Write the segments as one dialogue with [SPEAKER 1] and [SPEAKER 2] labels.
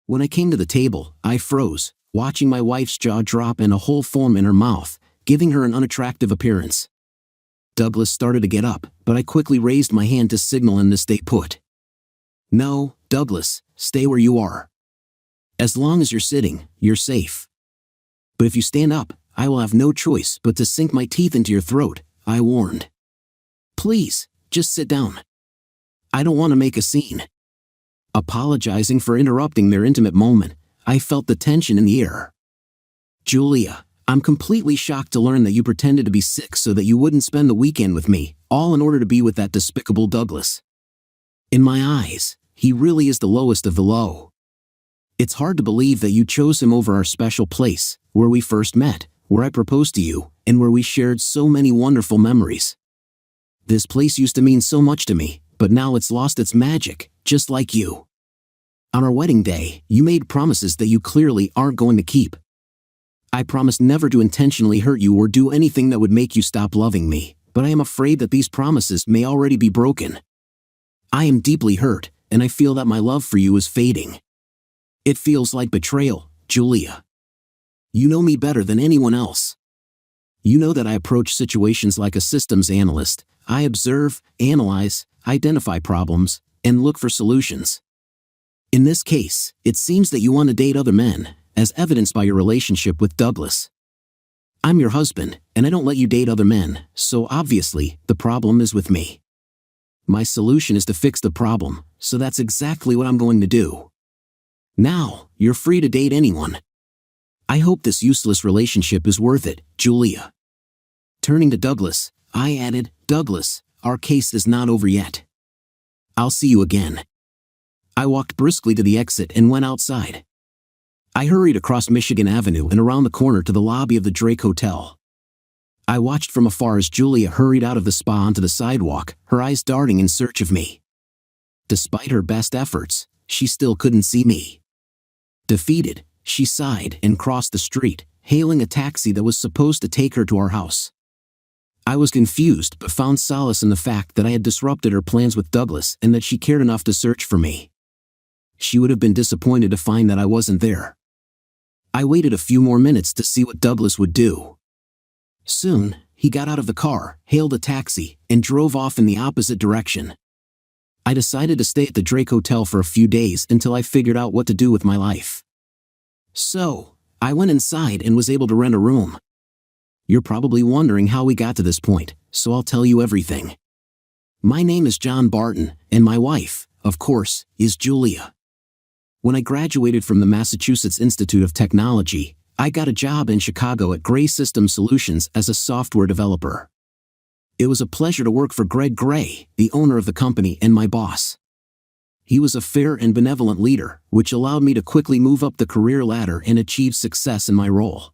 [SPEAKER 1] When I came to the table, I froze, watching my wife's jaw drop and a hole form in her mouth, giving her an unattractive appearance. Douglas started to get up, but I quickly raised my hand to signal him to stay put. No, Douglas, stay where you are. As long as you're sitting, you're safe. But if you stand up, I will have no choice but to sink my teeth into your throat, I warned. Please, just sit down. I don't want to make a scene. Apologizing for interrupting their intimate moment, I felt the tension in the air. Julia, I'm completely shocked to learn that you pretended to be sick so that you wouldn't spend the weekend with me, all in order to be with that despicable Douglas. In my eyes, he really is the lowest of the low. It's hard to believe that you chose him over our special place, where we first met, where I proposed to you, and where we shared so many wonderful memories. This place used to mean so much to me, but now it's lost its magic, just like you. On our wedding day, you made promises that you clearly aren't going to keep. I promised never to intentionally hurt you or do anything that would make you stop loving me, but I am afraid that these promises may already be broken. I am deeply hurt, and I feel that my love for you is fading. It feels like betrayal, Julia. You know me better than anyone else. You know that I approach situations like a systems analyst. I observe, analyze, identify problems, and look for solutions. In this case, it seems that you want to date other men, as evidenced by your relationship with Douglas. I'm your husband, and I don't let you date other men, so obviously, the problem is with me. My solution is to fix the problem, so that's exactly what I'm going to do. Now, you're free to date anyone. I hope this useless relationship is worth it, Julia. Turning to Douglas, I added, Douglas, our case is not over yet. I'll see you again. I walked briskly to the exit and went outside. I hurried across Michigan Avenue and around the corner to the lobby of the Drake Hotel. I watched from afar as Julia hurried out of the spa onto the sidewalk, her eyes darting in search of me. Despite her best efforts, she still couldn't see me. Defeated, she sighed and crossed the street, hailing a taxi that was supposed to take her to our house. I was confused but found solace in the fact that I had disrupted her plans with Douglas and that she cared enough to search for me. She would have been disappointed to find that I wasn't there. I waited a few more minutes to see what Douglas would do. Soon, he got out of the car, hailed a taxi, and drove off in the opposite direction. I decided to stay at the Drake Hotel for a few days until I figured out what to do with my life. So, I went inside and was able to rent a room. You're probably wondering how we got to this point, so I'll tell you everything. My name is John Barton, and my wife, of course, is Julia. When I graduated from the Massachusetts Institute of Technology, I got a job in Chicago at Gray System Solutions as a software developer. It was a pleasure to work for Greg Gray, the owner of the company and my boss. He was a fair and benevolent leader, which allowed me to quickly move up the career ladder and achieve success in my role.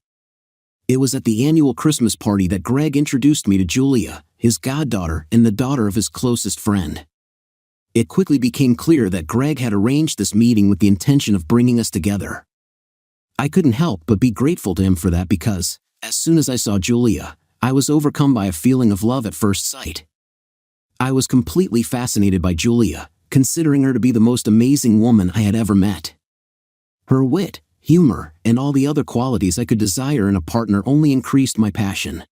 [SPEAKER 1] It was at the annual Christmas party that Greg introduced me to Julia, his goddaughter and the daughter of his closest friend. It quickly became clear that Greg had arranged this meeting with the intention of bringing us together. I couldn't help but be grateful to him for that because, as soon as I saw Julia, I was overcome by a feeling of love at first sight. I was completely fascinated by Julia, considering her to be the most amazing woman I had ever met. Her wit, humor, and all the other qualities I could desire in a partner only increased my passion.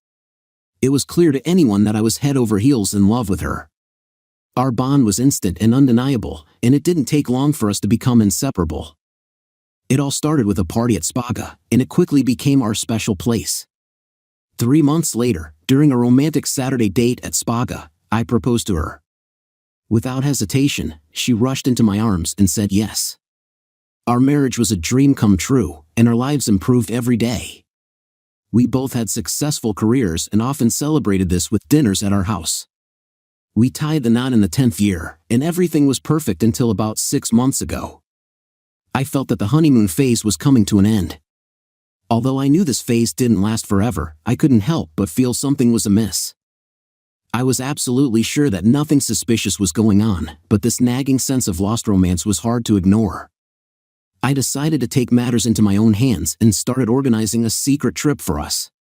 [SPEAKER 1] It was clear to anyone that I was head over heels in love with her. Our bond was instant and undeniable, and it didn't take long for us to become inseparable. It all started with a party at Spaga, and it quickly became our special place. 3 months later, during a romantic Saturday date at Spaga, I proposed to her. Without hesitation, she rushed into my arms and said yes. Our marriage was a dream come true, and our lives improved every day. We both had successful careers and often celebrated this with dinners at our house. We tied the knot in the 10th year, and everything was perfect until about 6 months ago. I felt that the honeymoon phase was coming to an end. Although I knew this phase didn't last forever, I couldn't help but feel something was amiss. I was absolutely sure that nothing suspicious was going on, but this nagging sense of lost romance was hard to ignore. I decided to take matters into my own hands and started organizing a secret trip for us.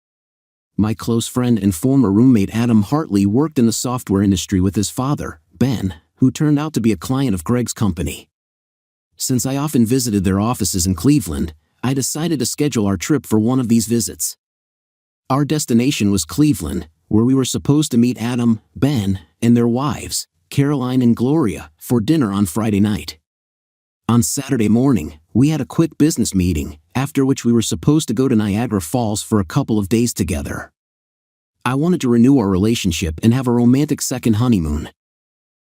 [SPEAKER 1] My close friend and former roommate Adam Hartley worked in the software industry with his father, Ben, who turned out to be a client of Greg's company. Since I often visited their offices in Cleveland, I decided to schedule our trip for one of these visits. Our destination was Cleveland, where we were supposed to meet Adam, Ben, and their wives, Caroline and Gloria, for dinner on Friday night. On Saturday morning, we had a quick business meeting, after which we were supposed to go to Niagara Falls for a couple of days together. I wanted to renew our relationship and have a romantic second honeymoon.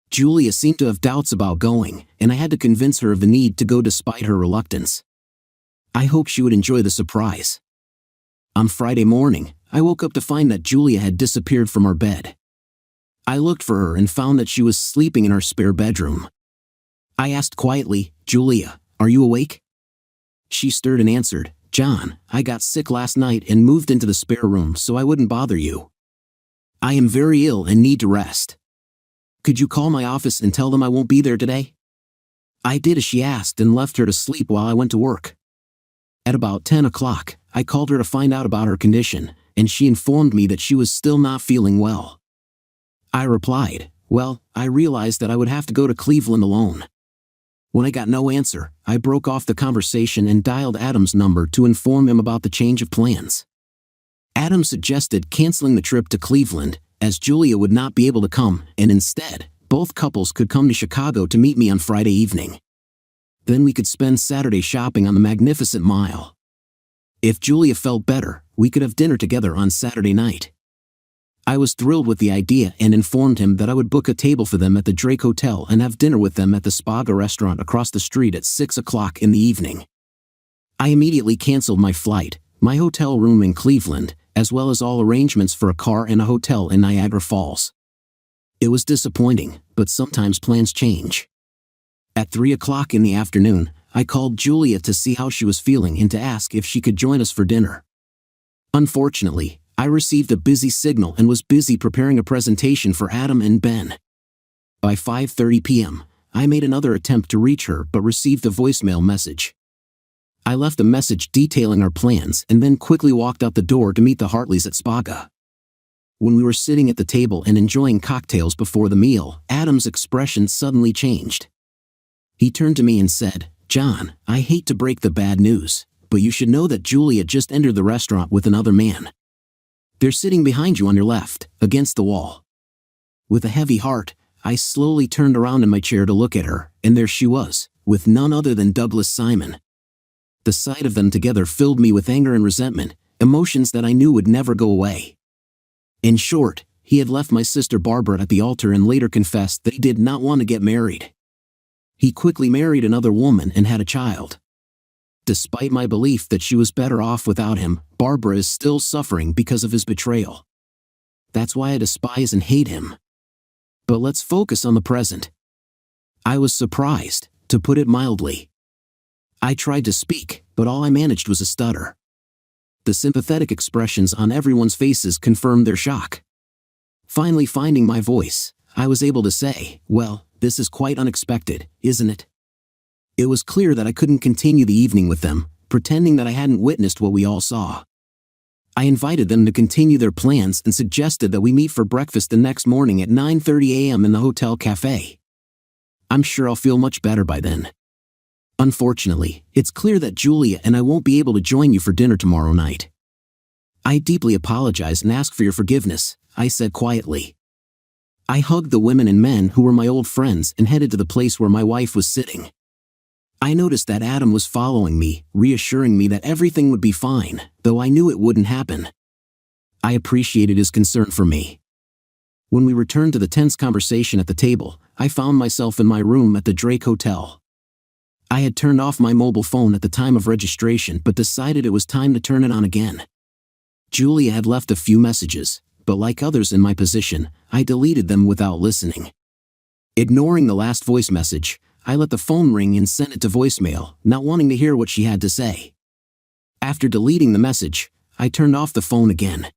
[SPEAKER 1] Julia seemed to have doubts about going, and I had to convince her of the need to go despite her reluctance. I hoped she would enjoy the surprise. On Friday morning, I woke up to find that Julia had disappeared from our bed. I looked for her and found that she was sleeping in our spare bedroom. I asked quietly, "Julia, are you awake?" She stirred and answered, "John, I got sick last night and moved into the spare room so I wouldn't bother you. I am very ill and need to rest. Could you call my office and tell them I won't be there today?" I did as she asked and left her to sleep while I went to work. At about 10 o'clock, I called her to find out about her condition, and she informed me that she was still not feeling well. I replied, "Well, I realized that I would have to go to Cleveland alone." When I got no answer, I broke off the conversation and dialed Adam's number to inform him about the change of plans. Adam suggested canceling the trip to Cleveland, as Julia would not be able to come, and instead, both couples could come to Chicago to meet me on Friday evening. Then we could spend Saturday shopping on the Magnificent Mile. If Julia felt better, we could have dinner together on Saturday night. I was thrilled with the idea and informed him that I would book a table for them at the Drake Hotel and have dinner with them at the Spaga restaurant across the street at 6 o'clock in the evening. I immediately canceled my flight, my hotel room in Cleveland, as well as all arrangements for a car and a hotel in Niagara Falls. It was disappointing, but sometimes plans change. At 3 o'clock in the afternoon, I called Julia to see how she was feeling and to ask if she could join us for dinner. Unfortunately, I received a busy signal and was busy preparing a presentation for Adam and Ben. By 5:30 p.m., I made another attempt to reach her but received a voicemail message. I left a message detailing our plans and then quickly walked out the door to meet the Hartleys at Spaga. When we were sitting at the table and enjoying cocktails before the meal, Adam's expression suddenly changed. He turned to me and said, "John, I hate to break the bad news, but you should know that Julia just entered the restaurant with another man. They're sitting behind you on your left, against the wall." With a heavy heart, I slowly turned around in my chair to look at her, and there she was, with none other than Douglas Simon. The sight of them together filled me with anger and resentment, emotions that I knew would never go away. In short, he had left my sister Barbara at the altar and later confessed that he did not want to get married. He quickly married another woman and had a child. Despite my belief that she was better off without him, Barbara is still suffering because of his betrayal. That's why I despise and hate him. But let's focus on the present. I was surprised, to put it mildly. I tried to speak, but all I managed was a stutter. The sympathetic expressions on everyone's faces confirmed their shock. Finally finding my voice, I was able to say, "Well, this is quite unexpected, isn't it?" It was clear that I couldn't continue the evening with them, pretending that I hadn't witnessed what we all saw. I invited them to continue their plans and suggested that we meet for breakfast the next morning at 9:30 a.m. in the hotel cafe. I'm sure I'll feel much better by then. Unfortunately, it's clear that Julia and I won't be able to join you for dinner tomorrow night. I deeply apologize and ask for your forgiveness, I said quietly. I hugged the women and men who were my old friends and headed to the place where my wife was sitting. I noticed that Adam was following me, reassuring me that everything would be fine, though I knew it wouldn't happen. I appreciated his concern for me. When we returned to the tense conversation at the table, I found myself in my room at the Drake Hotel. I had turned off my mobile phone at the time of registration but decided it was time to turn it on again. Julia had left a few messages, but like others in my position, I deleted them without listening. Ignoring the last voice message, I let the phone ring and sent it to voicemail, not wanting to hear what she had to say. After deleting the message, I turned off the phone again.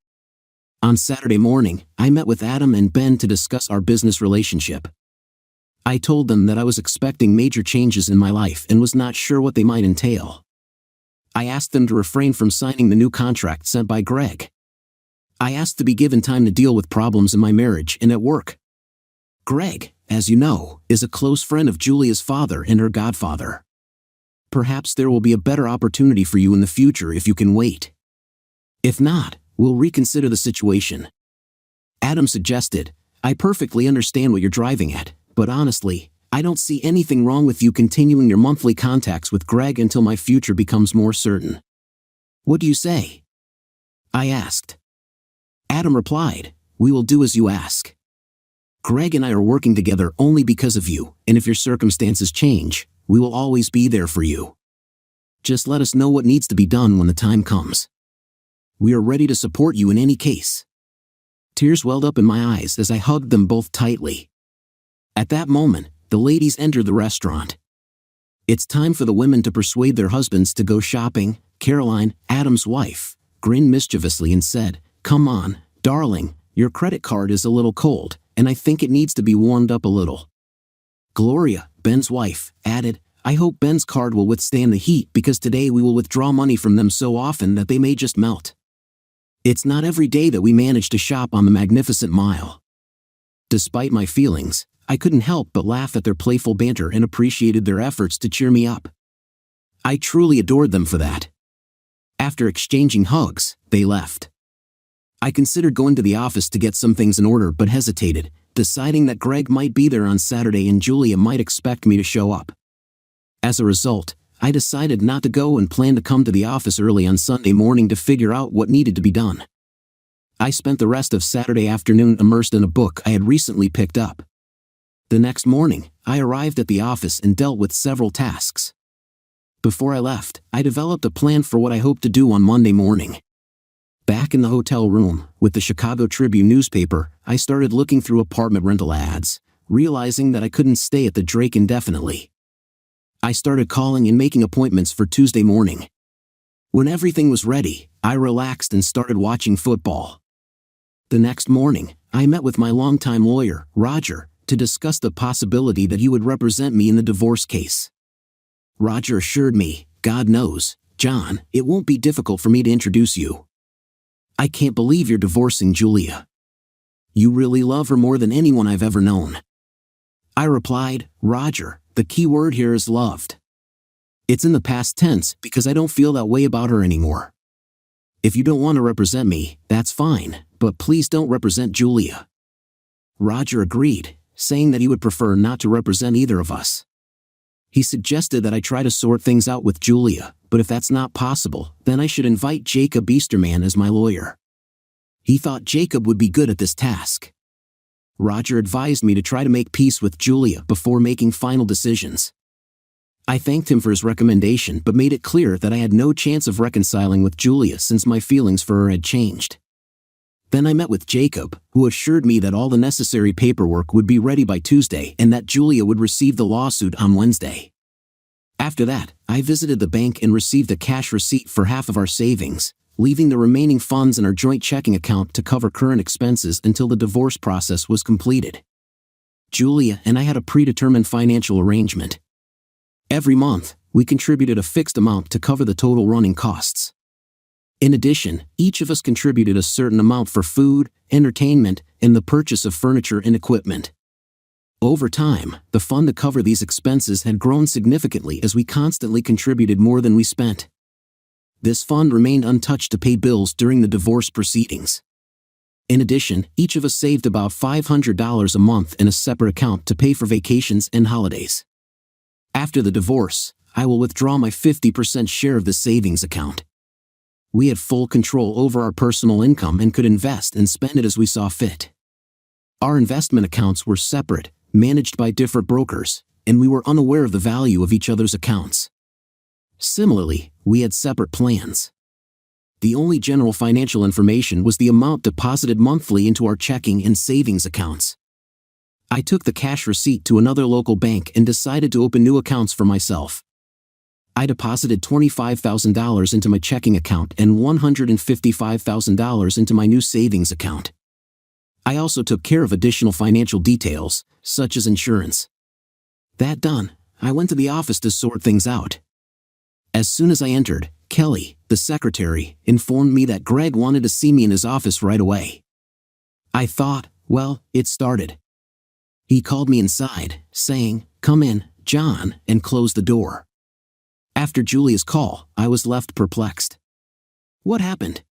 [SPEAKER 1] On Saturday morning, I met with Adam and Ben to discuss our business relationship. I told them that I was expecting major changes in my life and was not sure what they might entail. I asked them to refrain from signing the new contract sent by Greg. I asked to be given time to deal with problems in my marriage and at work. Greg, as you know, is a close friend of Julia's father and her godfather. Perhaps there will be a better opportunity for you in the future if you can wait. If not, we'll reconsider the situation. Adam suggested, I perfectly understand what you're driving at, but honestly, I don't see anything wrong with you continuing your monthly contacts with Greg until my future becomes more certain. What do you say? I asked. Adam replied, we will do as you ask. Greg and I are working together only because of you, and if your circumstances change, we will always be there for you. Just let us know what needs to be done when the time comes. We are ready to support you in any case. Tears welled up in my eyes as I hugged them both tightly. At that moment, the ladies entered the restaurant. It's time for the women to persuade their husbands to go shopping. Caroline, Adam's wife, grinned mischievously and said, come on, darling, your credit card is a little cold, and I think it needs to be warmed up a little. Gloria, Ben's wife, added, I hope Ben's card will withstand the heat because today we will withdraw money from them so often that they may just melt. It's not every day that we manage to shop on the Magnificent Mile. Despite my feelings, I couldn't help but laugh at their playful banter and appreciated their efforts to cheer me up. I truly adored them for that. After exchanging hugs, they left. I considered going to the office to get some things in order but hesitated, deciding that Greg might be there on Saturday and Julia might expect me to show up. As a result, I decided not to go and planned to come to the office early on Sunday morning to figure out what needed to be done. I spent the rest of Saturday afternoon immersed in a book I had recently picked up. The next morning, I arrived at the office and dealt with several tasks. Before I left, I developed a plan for what I hoped to do on Monday morning. Back in the hotel room, with the Chicago Tribune newspaper, I started looking through apartment rental ads, realizing that I couldn't stay at the Drake indefinitely. I started calling and making appointments for Tuesday morning. When everything was ready, I relaxed and started watching football. The next morning, I met with my longtime lawyer, Roger, to discuss the possibility that he would represent me in the divorce case. Roger assured me, God knows, John, it won't be difficult for me to introduce you. I can't believe you're divorcing Julia. You really love her more than anyone I've ever known. I replied, Roger, the key word here is loved. It's in the past tense because I don't feel that way about her anymore. If you don't want to represent me, that's fine, but please don't represent Julia. Roger agreed, saying that he would prefer not to represent either of us. He suggested that I try to sort things out with Julia, but if that's not possible, then I should invite Jacob Easterman as my lawyer. He thought Jacob would be good at this task. Roger advised me to try to make peace with Julia before making final decisions. I thanked him for his recommendation but made it clear that I had no chance of reconciling with Julia since my feelings for her had changed. Then I met with Jacob, who assured me that all the necessary paperwork would be ready by Tuesday and that Julia would receive the lawsuit on Wednesday. After that, I visited the bank and received a cash receipt for half of our savings, leaving the remaining funds in our joint checking account to cover current expenses until the divorce process was completed. Julia and I had a predetermined financial arrangement. Every month, we contributed a fixed amount to cover the total running costs. In addition, each of us contributed a certain amount for food, entertainment, and the purchase of furniture and equipment. Over time, the fund to cover these expenses had grown significantly as we constantly contributed more than we spent. This fund remained untouched to pay bills during the divorce proceedings. In addition, each of us saved about $500 a month in a separate account to pay for vacations and holidays. After the divorce, I will withdraw my 50% share of the savings account. We had full control over our personal income and could invest and spend it as we saw fit. Our investment accounts were separate, managed by different brokers, and we were unaware of the value of each other's accounts. Similarly, we had separate plans. The only general financial information was the amount deposited monthly into our checking and savings accounts. I took the cash receipt to another local bank and decided to open new accounts for myself. I deposited $25,000 into my checking account and $155,000 into my new savings account. I also took care of additional financial details, such as insurance. That done, I went to the office to sort things out. As soon as I entered, Kelly, the secretary, informed me that Greg wanted to see me in his office right away. I thought, well, it started. He called me inside, saying, "Come in, John," and closed the door. After Julia's call, I was left perplexed. What happened?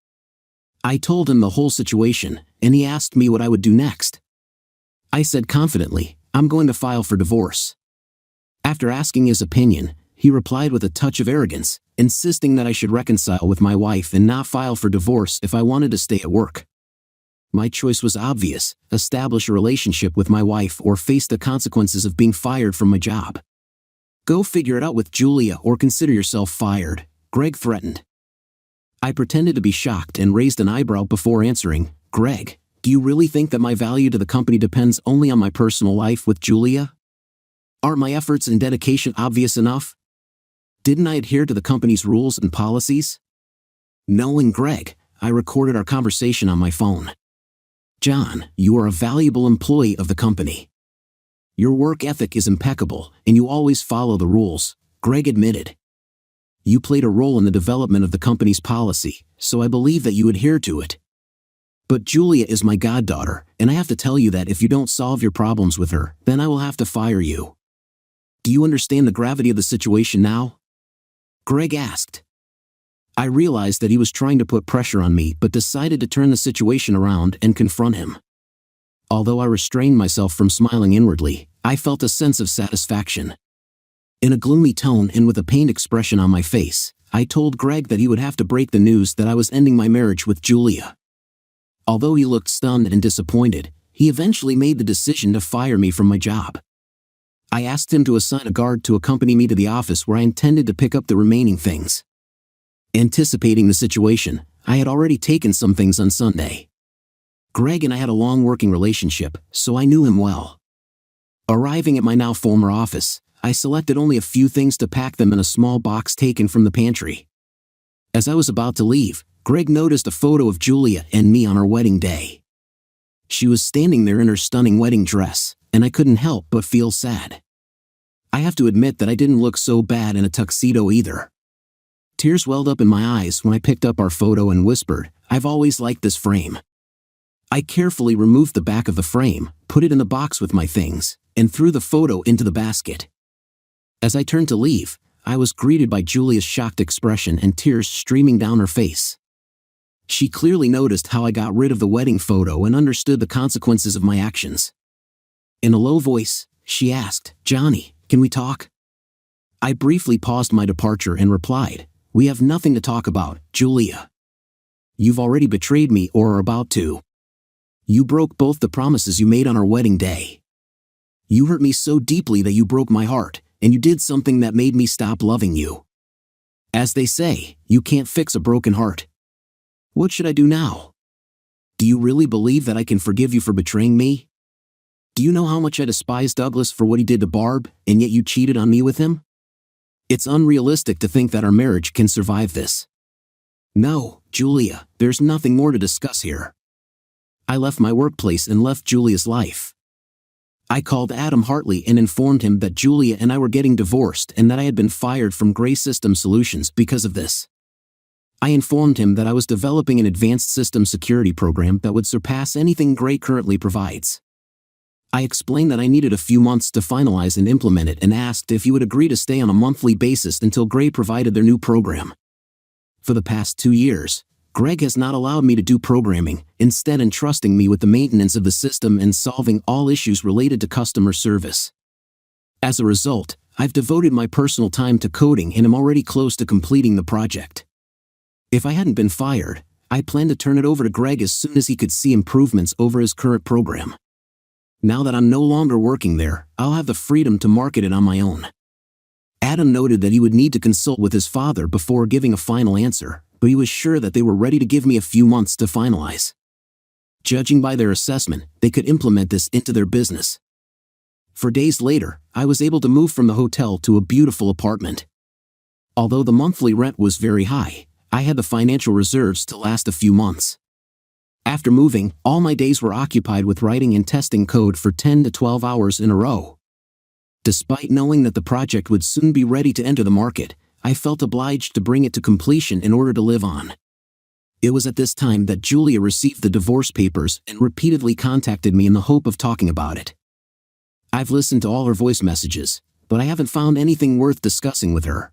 [SPEAKER 1] I told him the whole situation, and he asked me what I would do next. I said confidently, I'm going to file for divorce. After asking his opinion, he replied with a touch of arrogance, insisting that I should reconcile with my wife and not file for divorce if I wanted to stay at work. My choice was obvious: establish a relationship with my wife or face the consequences of being fired from my job. Go figure it out with Julia or consider yourself fired, Greg threatened. I pretended to be shocked and raised an eyebrow before answering, Greg, do you really think that my value to the company depends only on my personal life with Julia? Aren't my efforts and dedication obvious enough? Didn't I adhere to the company's rules and policies? Knowing Greg, I recorded our conversation on my phone. John, you are a valuable employee of the company. Your work ethic is impeccable, and you always follow the rules, Greg admitted. You played a role in the development of the company's policy, so I believe that you adhere to it. But Julia is my goddaughter, and I have to tell you that if you don't solve your problems with her, then I will have to fire you. Do you understand the gravity of the situation now? Greg asked. I realized that he was trying to put pressure on me but decided to turn the situation around and confront him. Although I restrained myself from smiling inwardly, I felt a sense of satisfaction. In a gloomy tone and with a pained expression on my face, I told Greg that he would have to break the news that I was ending my marriage with Julia. Although he looked stunned and disappointed, he eventually made the decision to fire me from my job. I asked him to assign a guard to accompany me to the office where I intended to pick up the remaining things. Anticipating the situation, I had already taken some things on Sunday. Greg and I had a long working relationship, so I knew him well. Arriving at my now former office, I selected only a few things to pack them in a small box taken from the pantry. As I was about to leave, Greg noticed a photo of Julia and me on our wedding day. She was standing there in her stunning wedding dress, and I couldn't help but feel sad. I have to admit that I didn't look so bad in a tuxedo either. Tears welled up in my eyes when I picked up our photo and whispered, I've always liked this frame. I carefully removed the back of the frame, put it in the box with my things, and threw the photo into the basket. As I turned to leave, I was greeted by Julia's shocked expression and tears streaming down her face. She clearly noticed how I got rid of the wedding photo and understood the consequences of my actions. In a low voice, she asked, Johnny, can we talk? I briefly paused my departure and replied, we have nothing to talk about, Julia. You've already betrayed me or are about to. You broke both the promises you made on our wedding day. You hurt me so deeply that you broke my heart, and you did something that made me stop loving you. As they say, you can't fix a broken heart. What should I do now? Do you really believe that I can forgive you for betraying me? Do you know how much I despise Douglas for what he did to Barb, and yet you cheated on me with him? It's unrealistic to think that our marriage can survive this. No, Julia, there's nothing more to discuss here. I left my workplace and left Julia's life. I called Adam Hartley and informed him that Julia and I were getting divorced and that I had been fired from Gray System Solutions because of this. I informed him that I was developing an advanced system security program that would surpass anything Gray currently provides. I explained that I needed a few months to finalize and implement it and asked if he would agree to stay on a monthly basis until Gray provided their new program. For the past 2 years, Greg has not allowed me to do programming, instead entrusting me with the maintenance of the system and solving all issues related to customer service. As a result, I've devoted my personal time to coding and am already close to completing the project. If I hadn't been fired, I planned to turn it over to Greg as soon as he could see improvements over his current program. Now that I'm no longer working there, I'll have the freedom to market it on my own. Adam noted that he would need to consult with his father before giving a final answer, but he was sure that they were ready to give me a few months to finalize. Judging by their assessment, they could implement this into their business. For days later, I was able to move from the hotel to a beautiful apartment. Although the monthly rent was very high, I had the financial reserves to last a few months. After moving, all my days were occupied with writing and testing code for 10 to 12 hours in a row. Despite knowing that the project would soon be ready to enter the market, I felt obliged to bring it to completion in order to live on. It was at this time that Julia received the divorce papers and repeatedly contacted me in the hope of talking about it. I've listened to all her voice messages, but I haven't found anything worth discussing with her.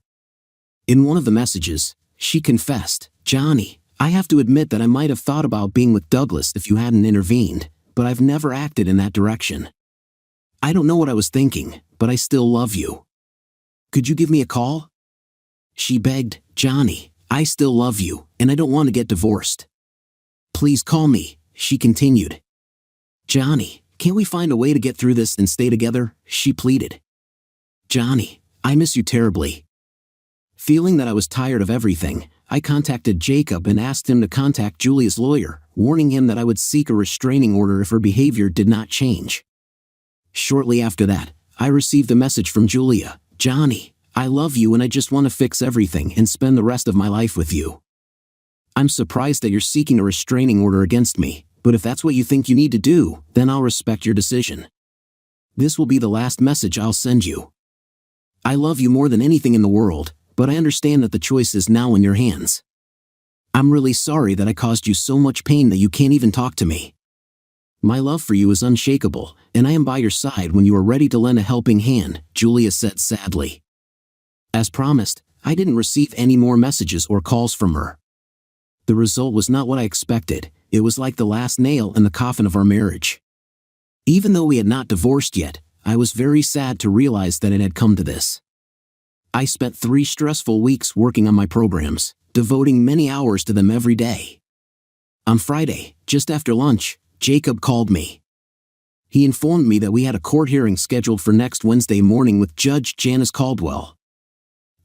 [SPEAKER 1] In one of the messages, she confessed, "Johnny, I have to admit that I might have thought about being with Douglas if you hadn't intervened, but I've never acted in that direction. I don't know what I was thinking, but I still love you. Could you give me a call?" She begged, "Johnny, I still love you, and I don't want to get divorced. Please call me," she continued. "Johnny, can't we find a way to get through this and stay together?" she pleaded. "Johnny, I miss you terribly." Feeling that I was tired of everything, I contacted Jacob and asked him to contact Julia's lawyer, warning him that I would seek a restraining order if her behavior did not change. Shortly after that, I received a message from Julia, "Johnny, I love you and I just want to fix everything and spend the rest of my life with you. I'm surprised that you're seeking a restraining order against me, but if that's what you think you need to do, then I'll respect your decision. This will be the last message I'll send you. I love you more than anything in the world, but I understand that the choice is now in your hands. I'm really sorry that I caused you so much pain that you can't even talk to me. My love for you is unshakable, and I am by your side when you are ready to lend a helping hand," Julia said sadly. As promised, I didn't receive any more messages or calls from her. The result was not what I expected. It was like the last nail in the coffin of our marriage. Even though we had not divorced yet, I was very sad to realize that it had come to this. I spent 3 stressful weeks working on my programs, devoting many hours to them every day. On Friday, just after lunch, Jacob called me. He informed me that we had a court hearing scheduled for next Wednesday morning with Judge Janice Caldwell.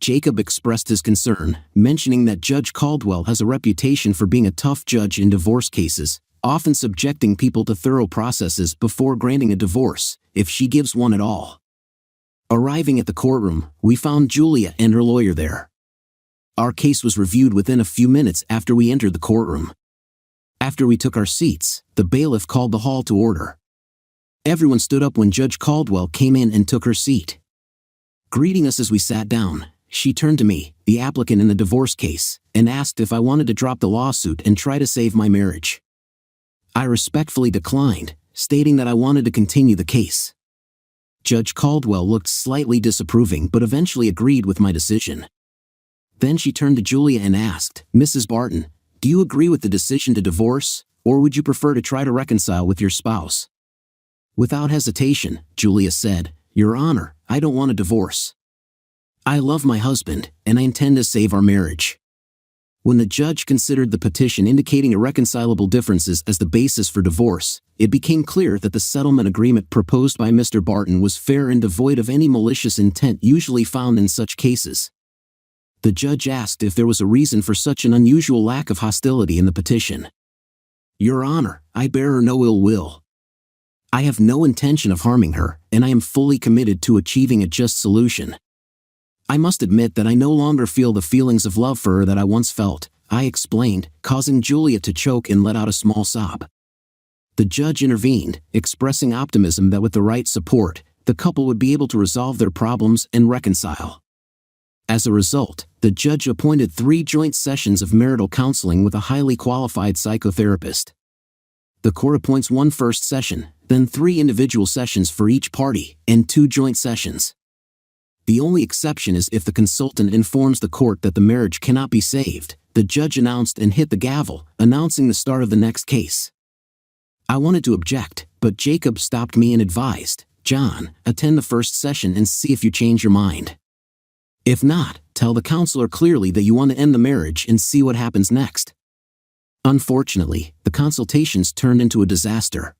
[SPEAKER 1] Jacob expressed his concern, mentioning that Judge Caldwell has a reputation for being a tough judge in divorce cases, often subjecting people to thorough processes before granting a divorce, if she gives one at all. Arriving at the courtroom, we found Julia and her lawyer there. Our case was reviewed within a few minutes after we entered the courtroom. After we took our seats, the bailiff called the hall to order. Everyone stood up when Judge Caldwell came in and took her seat. Greeting us as we sat down, she turned to me, the applicant in the divorce case, and asked if I wanted to drop the lawsuit and try to save my marriage. I respectfully declined, stating that I wanted to continue the case. Judge Caldwell looked slightly disapproving but eventually agreed with my decision. Then she turned to Julia and asked, "Mrs. Barton, do you agree with the decision to divorce, or would you prefer to try to reconcile with your spouse?" Without hesitation, Julia said, "Your Honor, I don't want a divorce. I love my husband, and I intend to save our marriage." When the judge considered the petition indicating irreconcilable differences as the basis for divorce, it became clear that the settlement agreement proposed by Mr. Barton was fair and devoid of any malicious intent usually found in such cases. The judge asked if there was a reason for such an unusual lack of hostility in the petition. "Your Honor, I bear her no ill will. I have no intention of harming her, and I am fully committed to achieving a just solution. I must admit that I no longer feel the feelings of love for her that I once felt," I explained, causing Julia to choke and let out a small sob. The judge intervened, expressing optimism that with the right support, the couple would be able to resolve their problems and reconcile. As a result, the judge appointed 3 joint sessions of marital counseling with a highly qualified psychotherapist. The court appoints 1 first session, then 3 individual sessions for each party, and 2 joint sessions. The only exception is if the consultant informs the court that the marriage cannot be saved. The judge announced and hit the gavel, announcing the start of the next case. I wanted to object, but Jacob stopped me and advised, "John, attend the first session and see if you change your mind. If not, tell the counselor clearly that you want to end the marriage and see what happens next." Unfortunately, the consultations turned into a disaster.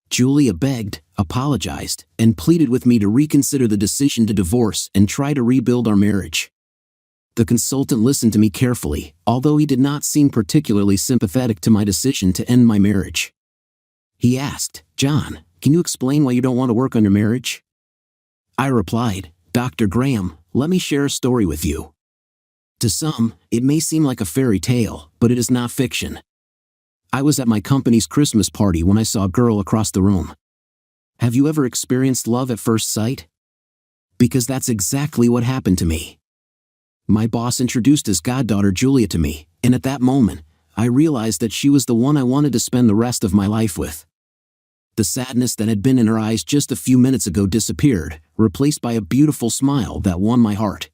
[SPEAKER 1] Julia begged, apologized, and pleaded with me to reconsider the decision to divorce and try to rebuild our marriage. The consultant listened to me carefully, although he did not seem particularly sympathetic to my decision to end my marriage. He asked, "John, can you explain why you don't want to work on your marriage?" I replied, "Dr. Graham, let me share a story with you. To some, it may seem like a fairy tale, but it is not fiction. I was at my company's Christmas party when I saw a girl across the room. Have you ever experienced love at first sight? Because that's exactly what happened to me. My boss introduced his goddaughter Julia to me, and at that moment, I realized that she was the one I wanted to spend the rest of my life with. The sadness that had been in her eyes just a few minutes ago disappeared, replaced by a beautiful smile that won my heart.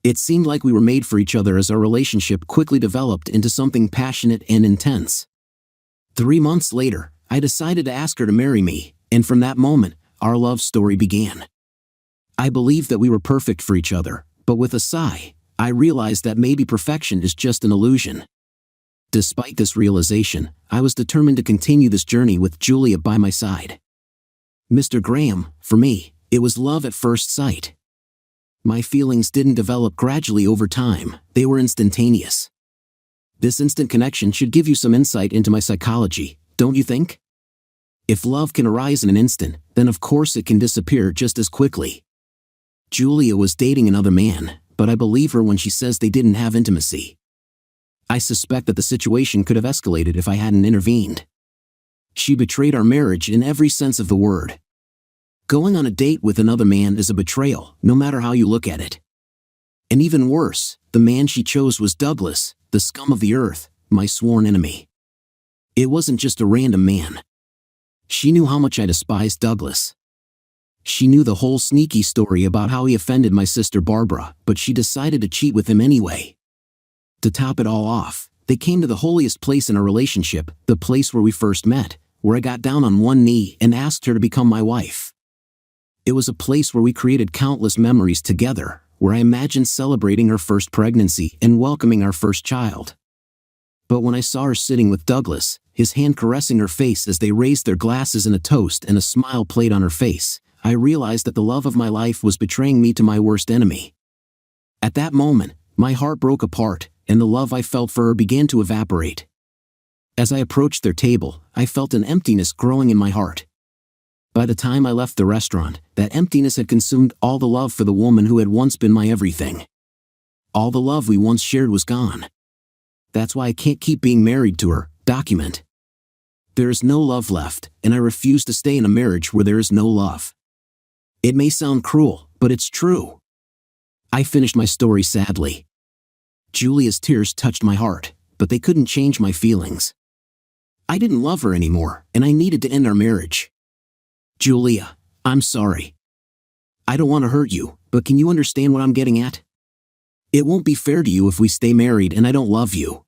[SPEAKER 1] It seemed like we were made for each other as our relationship quickly developed into something passionate and intense. 3 months later, I decided to ask her to marry me, and from that moment, our love story began. I believed that we were perfect for each other, but with a sigh, I realized that maybe perfection is just an illusion. Despite this realization, I was determined to continue this journey with Julia by my side. Mr. Graham, for me, it was love at first sight. My feelings didn't develop gradually over time, they were instantaneous. This instant connection should give you some insight into my psychology, don't you think? If love can arise in an instant, then of course it can disappear just as quickly. Julia was dating another man, but I believe her when she says they didn't have intimacy. I suspect that the situation could have escalated if I hadn't intervened. She betrayed our marriage in every sense of the word. Going on a date with another man is a betrayal, no matter how you look at it. And even worse, the man she chose was Douglas, the scum of the earth, my sworn enemy. It wasn't just a random man. She knew how much I despised Douglas. She knew the whole sneaky story about how he offended my sister Barbara, but she decided to cheat with him anyway. To top it all off, they came to the holiest place in our relationship, the place where we first met, where I got down on one knee and asked her to become my wife. It was a place where we created countless memories together, where I imagined celebrating her first pregnancy and welcoming our first child. But when I saw her sitting with Douglas, his hand caressing her face as they raised their glasses in a toast and a smile played on her face, I realized that the love of my life was betraying me to my worst enemy. At that moment, my heart broke apart, and the love I felt for her began to evaporate. As I approached their table, I felt an emptiness growing in my heart. By the time I left the restaurant, that emptiness had consumed all the love for the woman who had once been my everything. All the love we once shared was gone. That's why I can't keep being married to her. Document. There is no love left, and I refuse to stay in a marriage where there is no love. It may sound cruel, but it's true. I finished my story sadly. Julia's tears touched my heart, but they couldn't change my feelings. I didn't love her anymore, and I needed to end our marriage. Julia, I'm sorry. I don't want to hurt you, but can you understand what I'm getting at? It won't be fair to you if we stay married and I don't love you.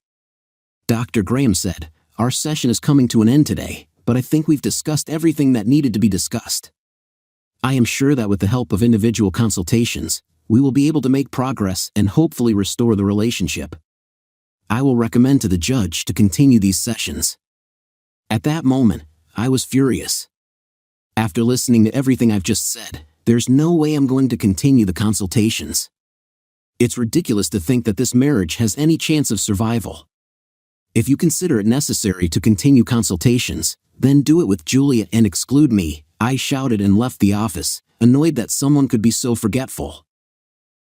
[SPEAKER 1] Dr. Graham said, our session is coming to an end today, but I think we've discussed everything that needed to be discussed. I am sure that with the help of individual consultations, we will be able to make progress and hopefully restore the relationship. I will recommend to the judge to continue these sessions. At that moment, I was furious. After listening to everything I've just said, there's no way I'm going to continue the consultations. It's ridiculous to think that this marriage has any chance of survival. If you consider it necessary to continue consultations, then do it with Julia and exclude me, I shouted and left the office, annoyed that someone could be so forgetful.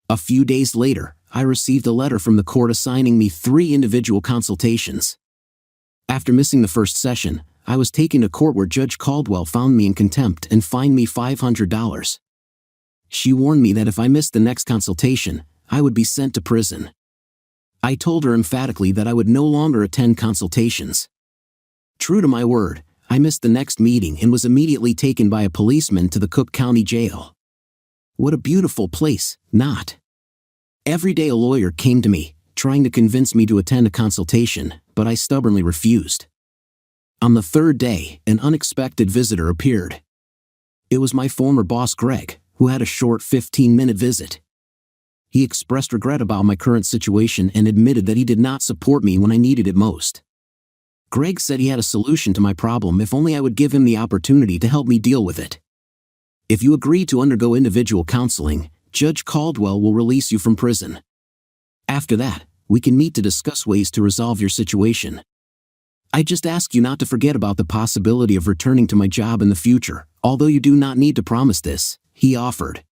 [SPEAKER 1] A few days later, I received a letter from the court assigning me 3 individual consultations. After missing the first session, I was taken to court where Judge Caldwell found me in contempt and fined me $500. She warned me that if I missed the next consultation, I would be sent to prison. I told her emphatically that I would no longer attend consultations. True to my word, I missed the next meeting and was immediately taken by a policeman to the Cook County Jail. What a beautiful place, not? Every day a lawyer came to me, trying to convince me to attend a consultation, but I stubbornly refused. On the 3rd day, an unexpected visitor appeared. It was my former boss Greg, who had a short 15-minute visit. He expressed regret about my current situation and admitted that he did not support me when I needed it most. Greg said he had a solution to my problem if only I would give him the opportunity to help me deal with it. If you agree to undergo individual counseling, Judge Caldwell will release you from prison. After that, we can meet to discuss ways to resolve your situation. I just ask you not to forget about the possibility of returning to my job in the future, although you do not need to promise this, he offered.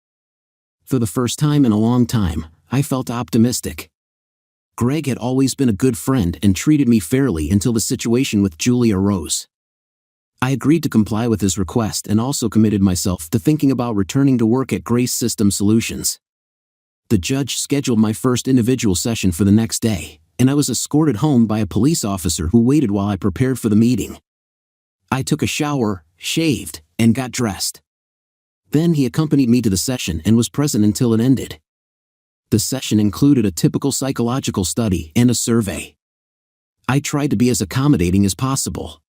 [SPEAKER 1] For the first time in a long time, I felt optimistic. Greg had always been a good friend and treated me fairly until the situation with Julia arose. I agreed to comply with his request and also committed myself to thinking about returning to work at Grace System Solutions. The judge scheduled my first individual session for the next day, and I was escorted home by a police officer who waited while I prepared for the meeting. I took a shower, shaved, and got dressed. Then he accompanied me to the session and was present until it ended. The session included a typical psychological study and a survey. I tried to be as accommodating as possible.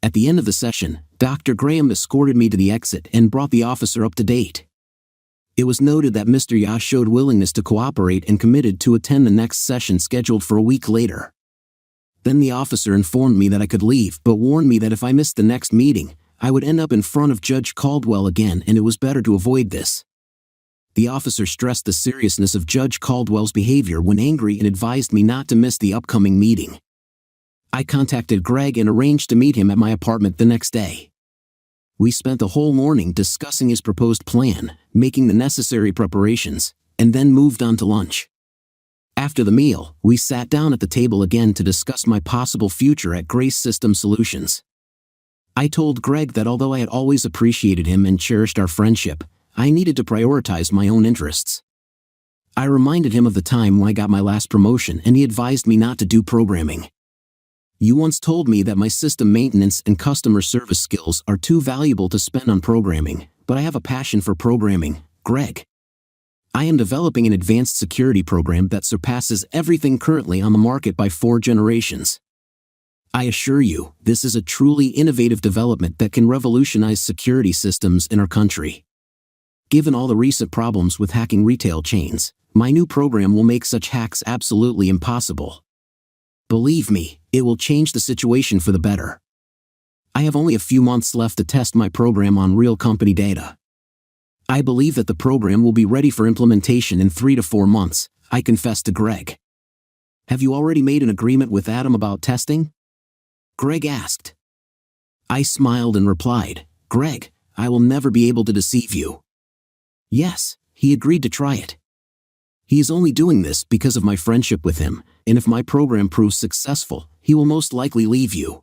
[SPEAKER 1] At the end of the session, Dr. Graham escorted me to the exit and brought the officer up to date. It was noted that Mr. Ya showed willingness to cooperate and committed to attend the next session scheduled for a week later. Then the officer informed me that I could leave, but warned me that if I missed the next meeting, I would end up in front of Judge Caldwell again, and it was better to avoid this. The officer stressed the seriousness of Judge Caldwell's behavior when angry and advised me not to miss the upcoming meeting. I contacted Greg and arranged to meet him at my apartment the next day. We spent the whole morning discussing his proposed plan, making the necessary preparations, and then moved on to lunch. After the meal, we sat down at the table again to discuss my possible future at Grace System Solutions. I told Greg that although I had always appreciated him and cherished our friendship, I needed to prioritize my own interests. I reminded him of the time when I got my last promotion and he advised me not to do programming. You once told me that my system maintenance and customer service skills are too valuable to spend on programming, but I have a passion for programming, Greg. I am developing an advanced security program that surpasses everything currently on the market by 4 generations. I assure you, this is a truly innovative development that can revolutionize security systems in our country. Given all the recent problems with hacking retail chains, my new program will make such hacks absolutely impossible. Believe me, it will change the situation for the better. I have only a few months left to test my program on real company data. I believe that the program will be ready for implementation in 3 to 4 months, I confessed to Greg. Have you already made an agreement with Adam about testing? Greg asked. I smiled and replied, Greg, I will never be able to deceive you. Yes, he agreed to try it. He is only doing this because of my friendship with him, and if my program proves successful, he will most likely leave you.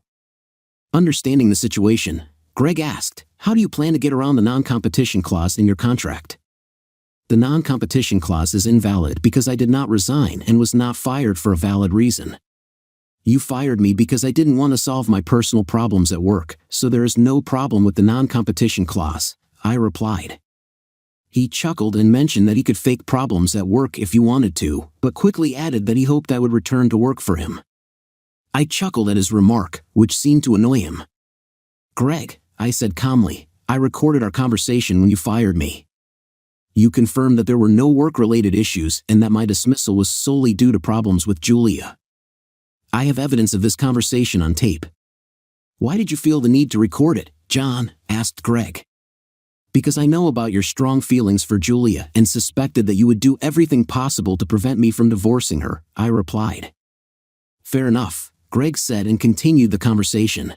[SPEAKER 1] Understanding the situation, Greg asked, how do you plan to get around the non-competition clause in your contract? The non-competition clause is invalid because I did not resign and was not fired for a valid reason. You fired me because I didn't want to solve my personal problems at work, so there is no problem with the non-competition clause, I replied. He chuckled and mentioned that he could fake problems at work if you wanted to, but quickly added that he hoped I would return to work for him. I chuckled at his remark, which seemed to annoy him. Greg, I said calmly, I recorded our conversation when you fired me. You confirmed that there were no work-related issues and that my dismissal was solely due to problems with Julia. I have evidence of this conversation on tape. Why did you feel the need to record it, John? Asked Greg. Because I know about your strong feelings for Julia and suspected that you would do everything possible to prevent me from divorcing her, I replied. Fair enough, Greg said and continued the conversation.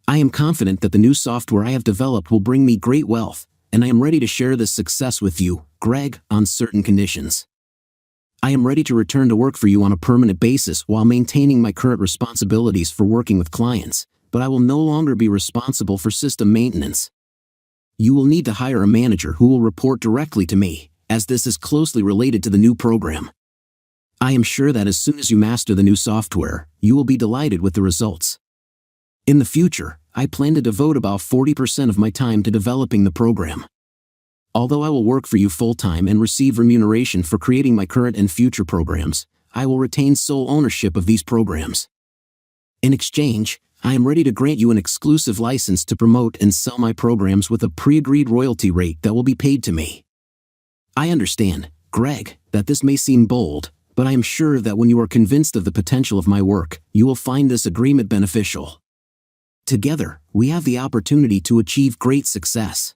[SPEAKER 1] I am confident that the new software I have developed will bring me great wealth, and I am ready to share this success with you, Greg, on certain conditions. I am ready to return to work for you on a permanent basis while maintaining my current responsibilities for working with clients, but I will no longer be responsible for system maintenance. You will need to hire a manager who will report directly to me, as this is closely related to the new program. I am sure that as soon as you master the new software, you will be delighted with the results. In the future, I plan to devote about 40% of my time to developing the program. Although I will work for you full-time and receive remuneration for creating my current and future programs, I will retain sole ownership of these programs. In exchange, I am ready to grant you an exclusive license to promote and sell my programs with a pre-agreed royalty rate that will be paid to me. I understand, Greg, that this may seem bold, but I am sure that when you are convinced of the potential of my work, you will find this agreement beneficial. Together, we have the opportunity to achieve great success.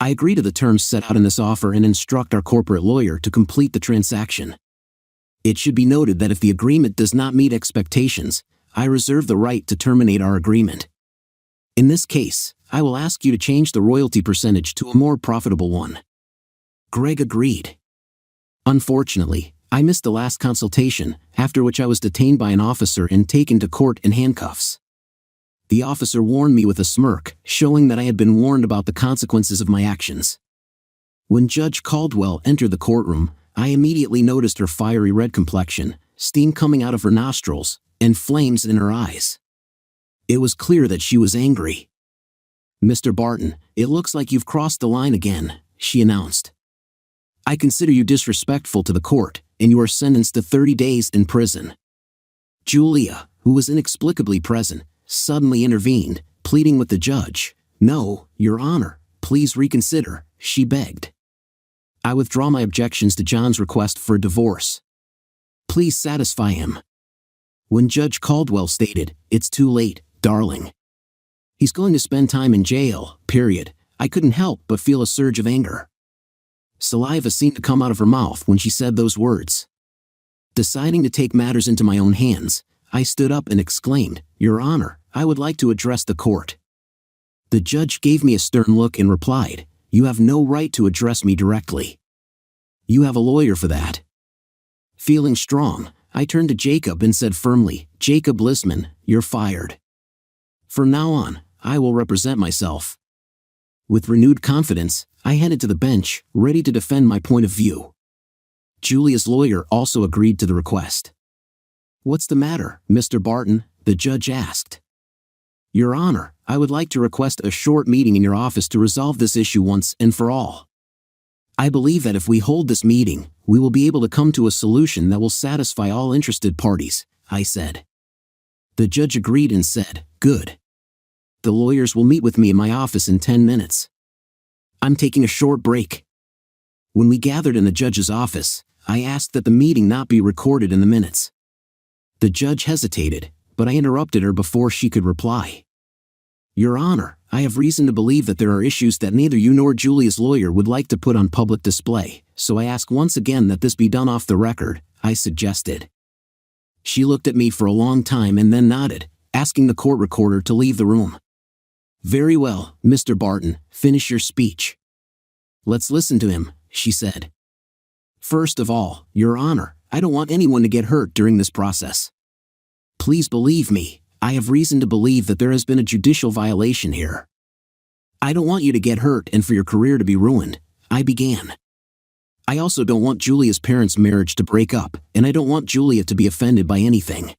[SPEAKER 1] I agree to the terms set out in this offer and instruct our corporate lawyer to complete the transaction. It should be noted that if the agreement does not meet expectations, I reserve the right to terminate our agreement. In this case, I will ask you to change the royalty percentage to a more profitable one. Greg agreed. Unfortunately, I missed the last consultation, after which I was detained by an officer and taken to court in handcuffs. The officer warned me with a smirk, showing that I had been warned about the consequences of my actions. When Judge Caldwell entered the courtroom, I immediately noticed her fiery red complexion, steam coming out of her nostrils, and flames in her eyes. It was clear that she was angry. Mr. Barton, it looks like you've crossed the line again, she announced. I consider you disrespectful to the court, and you are sentenced to 30 days in prison." Julia, who was inexplicably present, suddenly intervened, pleading with the judge. "No, Your Honor, please reconsider," she begged. "I withdraw my objections to John's request for a divorce. Please satisfy him." When Judge Caldwell stated, "It's too late, darling. He's going to spend time in jail, period," I couldn't help but feel a surge of anger. Saliva seemed to come out of her mouth when she said those words. Deciding to take matters into my own hands, I stood up and exclaimed, "Your Honor, I would like to address the court." The judge gave me a stern look and replied, "You have no right to address me directly. You have a lawyer for that." Feeling strong, I turned to Jacob and said firmly, "Jacob Lissman, you're fired. From now on, I will represent myself." With renewed confidence, I headed to the bench, ready to defend my point of view. Julia's lawyer also agreed to the request. "What's the matter, Mr. Barton?" the judge asked. "Your Honor, I would like to request a short meeting in your office to resolve this issue once and for all. I believe that if we hold this meeting, we will be able to come to a solution that will satisfy all interested parties," I said. The judge agreed and said, "Good. The lawyers will meet with me in my office in 10 minutes. I'm taking a short break." When we gathered in the judge's office, I asked that the meeting not be recorded in the minutes. The judge hesitated, but I interrupted her before she could reply. "Your Honor, I have reason to believe that there are issues that neither you nor Julia's lawyer would like to put on public display, so I ask once again that this be done off the record," I suggested. She looked at me for a long time and then nodded, asking the court recorder to leave the room. "Very well, Mr. Barton, finish your speech." "Let's listen to him," she said. "First of all, Your Honor, I don't want anyone to get hurt during this process. Please believe me, I have reason to believe that there has been a judicial violation here. I don't want you to get hurt and for your career to be ruined," I began. "I also don't want Julia's parents' marriage to break up, and I don't want Julia to be offended by anything.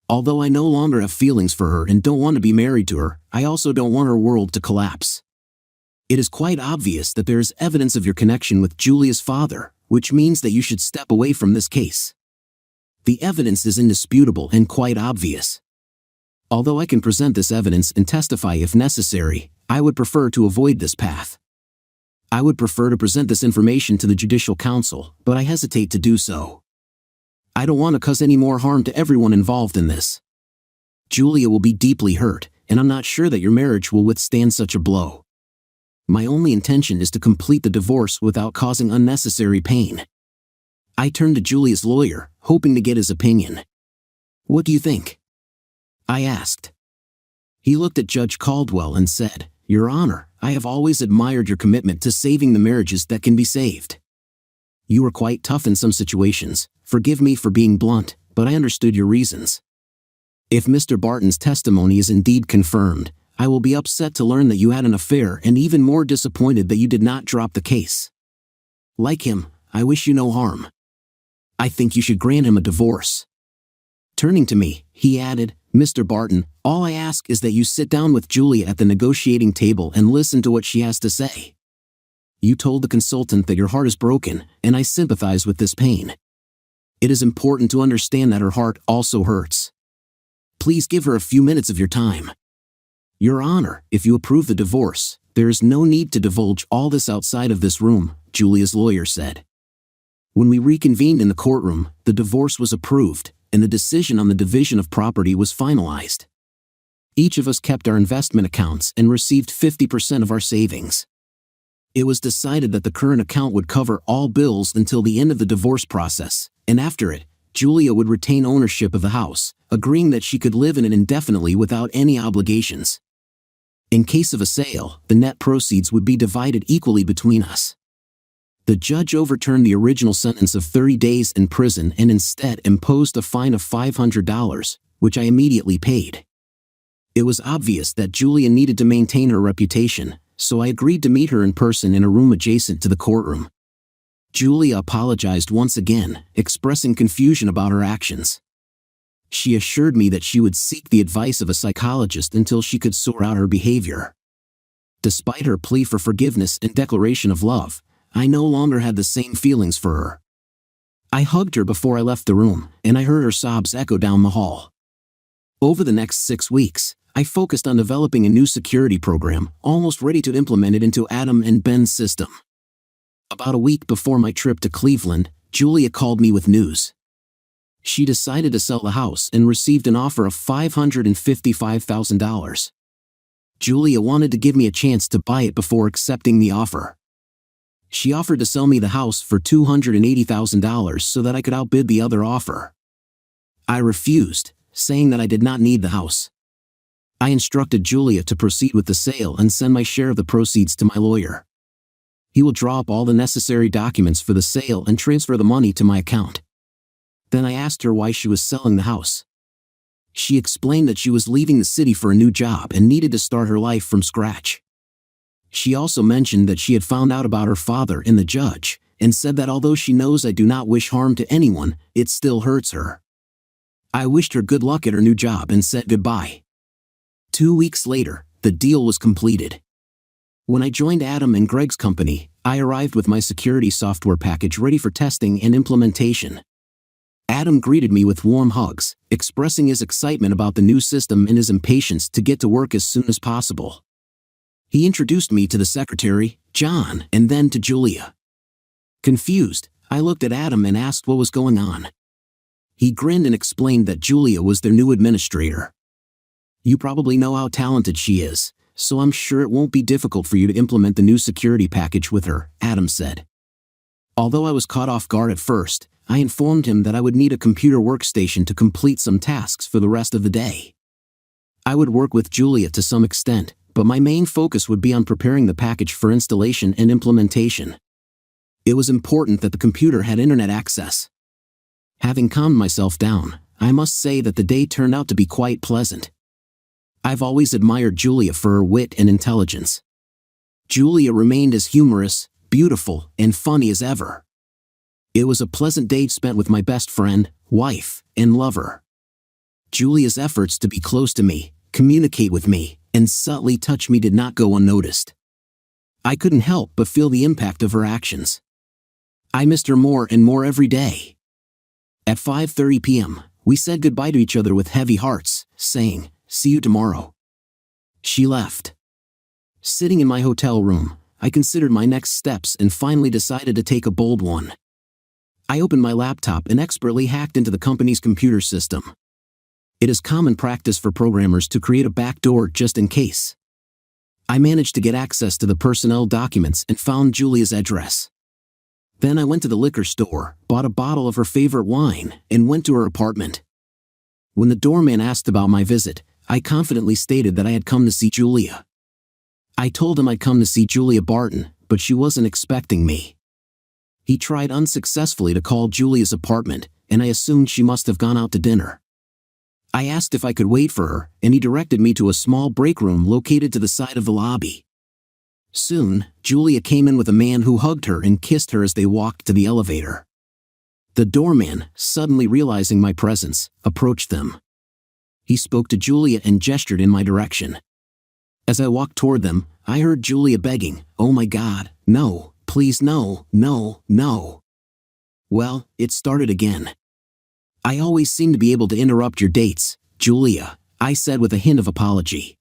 [SPEAKER 1] Although I no longer have feelings for her and don't want to be married to her, I also don't want her world to collapse. It is quite obvious that there is evidence of your connection with Julia's father, which means that you should step away from this case. The evidence is indisputable and quite obvious. Although I can present this evidence and testify if necessary, I would prefer to avoid this path. I would prefer to present this information to the Judicial Council, but I hesitate to do so. I don't want to cause any more harm to everyone involved in this. Julia will be deeply hurt, and I'm not sure that your marriage will withstand such a blow. My only intention is to complete the divorce without causing unnecessary pain." I turned to Julia's lawyer, hoping to get his opinion. "What do you think?" I asked. He looked at Judge Caldwell and said, "Your Honor, I have always admired your commitment to saving the marriages that can be saved. You were quite tough in some situations, forgive me for being blunt, but I understood your reasons. If Mr. Barton's testimony is indeed confirmed, I will be upset to learn that you had an affair and even more disappointed that you did not drop the case. Like him, I wish you no harm. I think you should grant him a divorce." Turning to me, he added, "Mr. Barton, all I ask is that you sit down with Julia at the negotiating table and listen to what she has to say. You told the consultant that your heart is broken, and I sympathize with this pain. It is important to understand that her heart also hurts. Please give her a few minutes of your time. Your Honor, if you approve the divorce, there is no need to divulge all this outside of this room," Julia's lawyer said. When we reconvened in the courtroom, the divorce was approved, and the decision on the division of property was finalized. Each of us kept our investment accounts and received 50% of our savings. It was decided that the current account would cover all bills until the end of the divorce process, and after it, Julia would retain ownership of the house, agreeing that she could live in it indefinitely without any obligations. In case of a sale, the net proceeds would be divided equally between us. The judge overturned the original sentence of 30 days in prison and instead imposed a fine of $500, which I immediately paid. It was obvious that Julia needed to maintain her reputation, so I agreed to meet her in person in a room adjacent to the courtroom. Julia apologized once again, expressing confusion about her actions. She assured me that she would seek the advice of a psychologist until she could sort out her behavior. Despite her plea for forgiveness and declaration of love, I no longer had the same feelings for her. I hugged her before I left the room, and I heard her sobs echo down the hall. Over the next 6 weeks, I focused on developing a new security program, almost ready to implement it into Adam and Ben's system. About a week before my trip to Cleveland, Julia called me with news. She decided to sell the house and received an offer of $555,000. Julia wanted to give me a chance to buy it before accepting the offer. She offered to sell me the house for $280,000 so that I could outbid the other offer. I refused, saying that I did not need the house. I instructed Julia to proceed with the sale and send my share of the proceeds to my lawyer. He will draw up all the necessary documents for the sale and transfer the money to my account. Then I asked her why she was selling the house. She explained that she was leaving the city for a new job and needed to start her life from scratch. She also mentioned that she had found out about her father and the judge, and said that although she knows I do not wish harm to anyone, it still hurts her. I wished her good luck at her new job and said goodbye. 2 weeks later, the deal was completed. When I joined Adam and Greg's company, I arrived with my security software package ready for testing and implementation. Adam greeted me with warm hugs, expressing his excitement about the new system and his impatience to get to work as soon as possible. He introduced me to the secretary, John, and then to Julia. Confused, I looked at Adam and asked what was going on. He grinned and explained that Julia was their new administrator. You probably know how talented she is, so I'm sure it won't be difficult for you to implement the new security package with her, Adam said. Although I was caught off guard at first, I informed him that I would need a computer workstation to complete some tasks for the rest of the day. I would work with Julia to some extent, but my main focus would be on preparing the package for installation and implementation. It was important that the computer had internet access. Having calmed myself down, I must say that the day turned out to be quite pleasant. I've always admired Julia for her wit and intelligence. Julia remained as humorous, beautiful, and funny as ever. It was a pleasant day spent with my best friend, wife, and lover. Julia's efforts to be close to me, communicate with me, and subtly touch me did not go unnoticed. I couldn't help but feel the impact of her actions. I missed her more and more every day. At 5:30 p.m., we said goodbye to each other with heavy hearts, saying, "See you tomorrow." She left. Sitting in my hotel room, I considered my next steps and finally decided to take a bold one. I opened my laptop and expertly hacked into the company's computer system. It is common practice for programmers to create a backdoor just in case. I managed to get access to the personnel documents and found Julia's address. Then I went to the liquor store, bought a bottle of her favorite wine, and went to her apartment. When the doorman asked about my visit, I confidently stated that I had come to see Julia. I told him I'd come to see Julia Barton, but she wasn't expecting me. He tried unsuccessfully to call Julia's apartment, and I assumed she must have gone out to dinner. I asked if I could wait for her, and he directed me to a small break room located to the side of the lobby. Soon, Julia came in with a man who hugged her and kissed her as they walked to the elevator. The doorman, suddenly realizing my presence, approached them. He spoke to Julia and gestured in my direction. As I walked toward them, I heard Julia begging, "Oh my God, no, please no, no, no." Well, it started again. "I always seem to be able to interrupt your dates, Julia," I said with a hint of apology.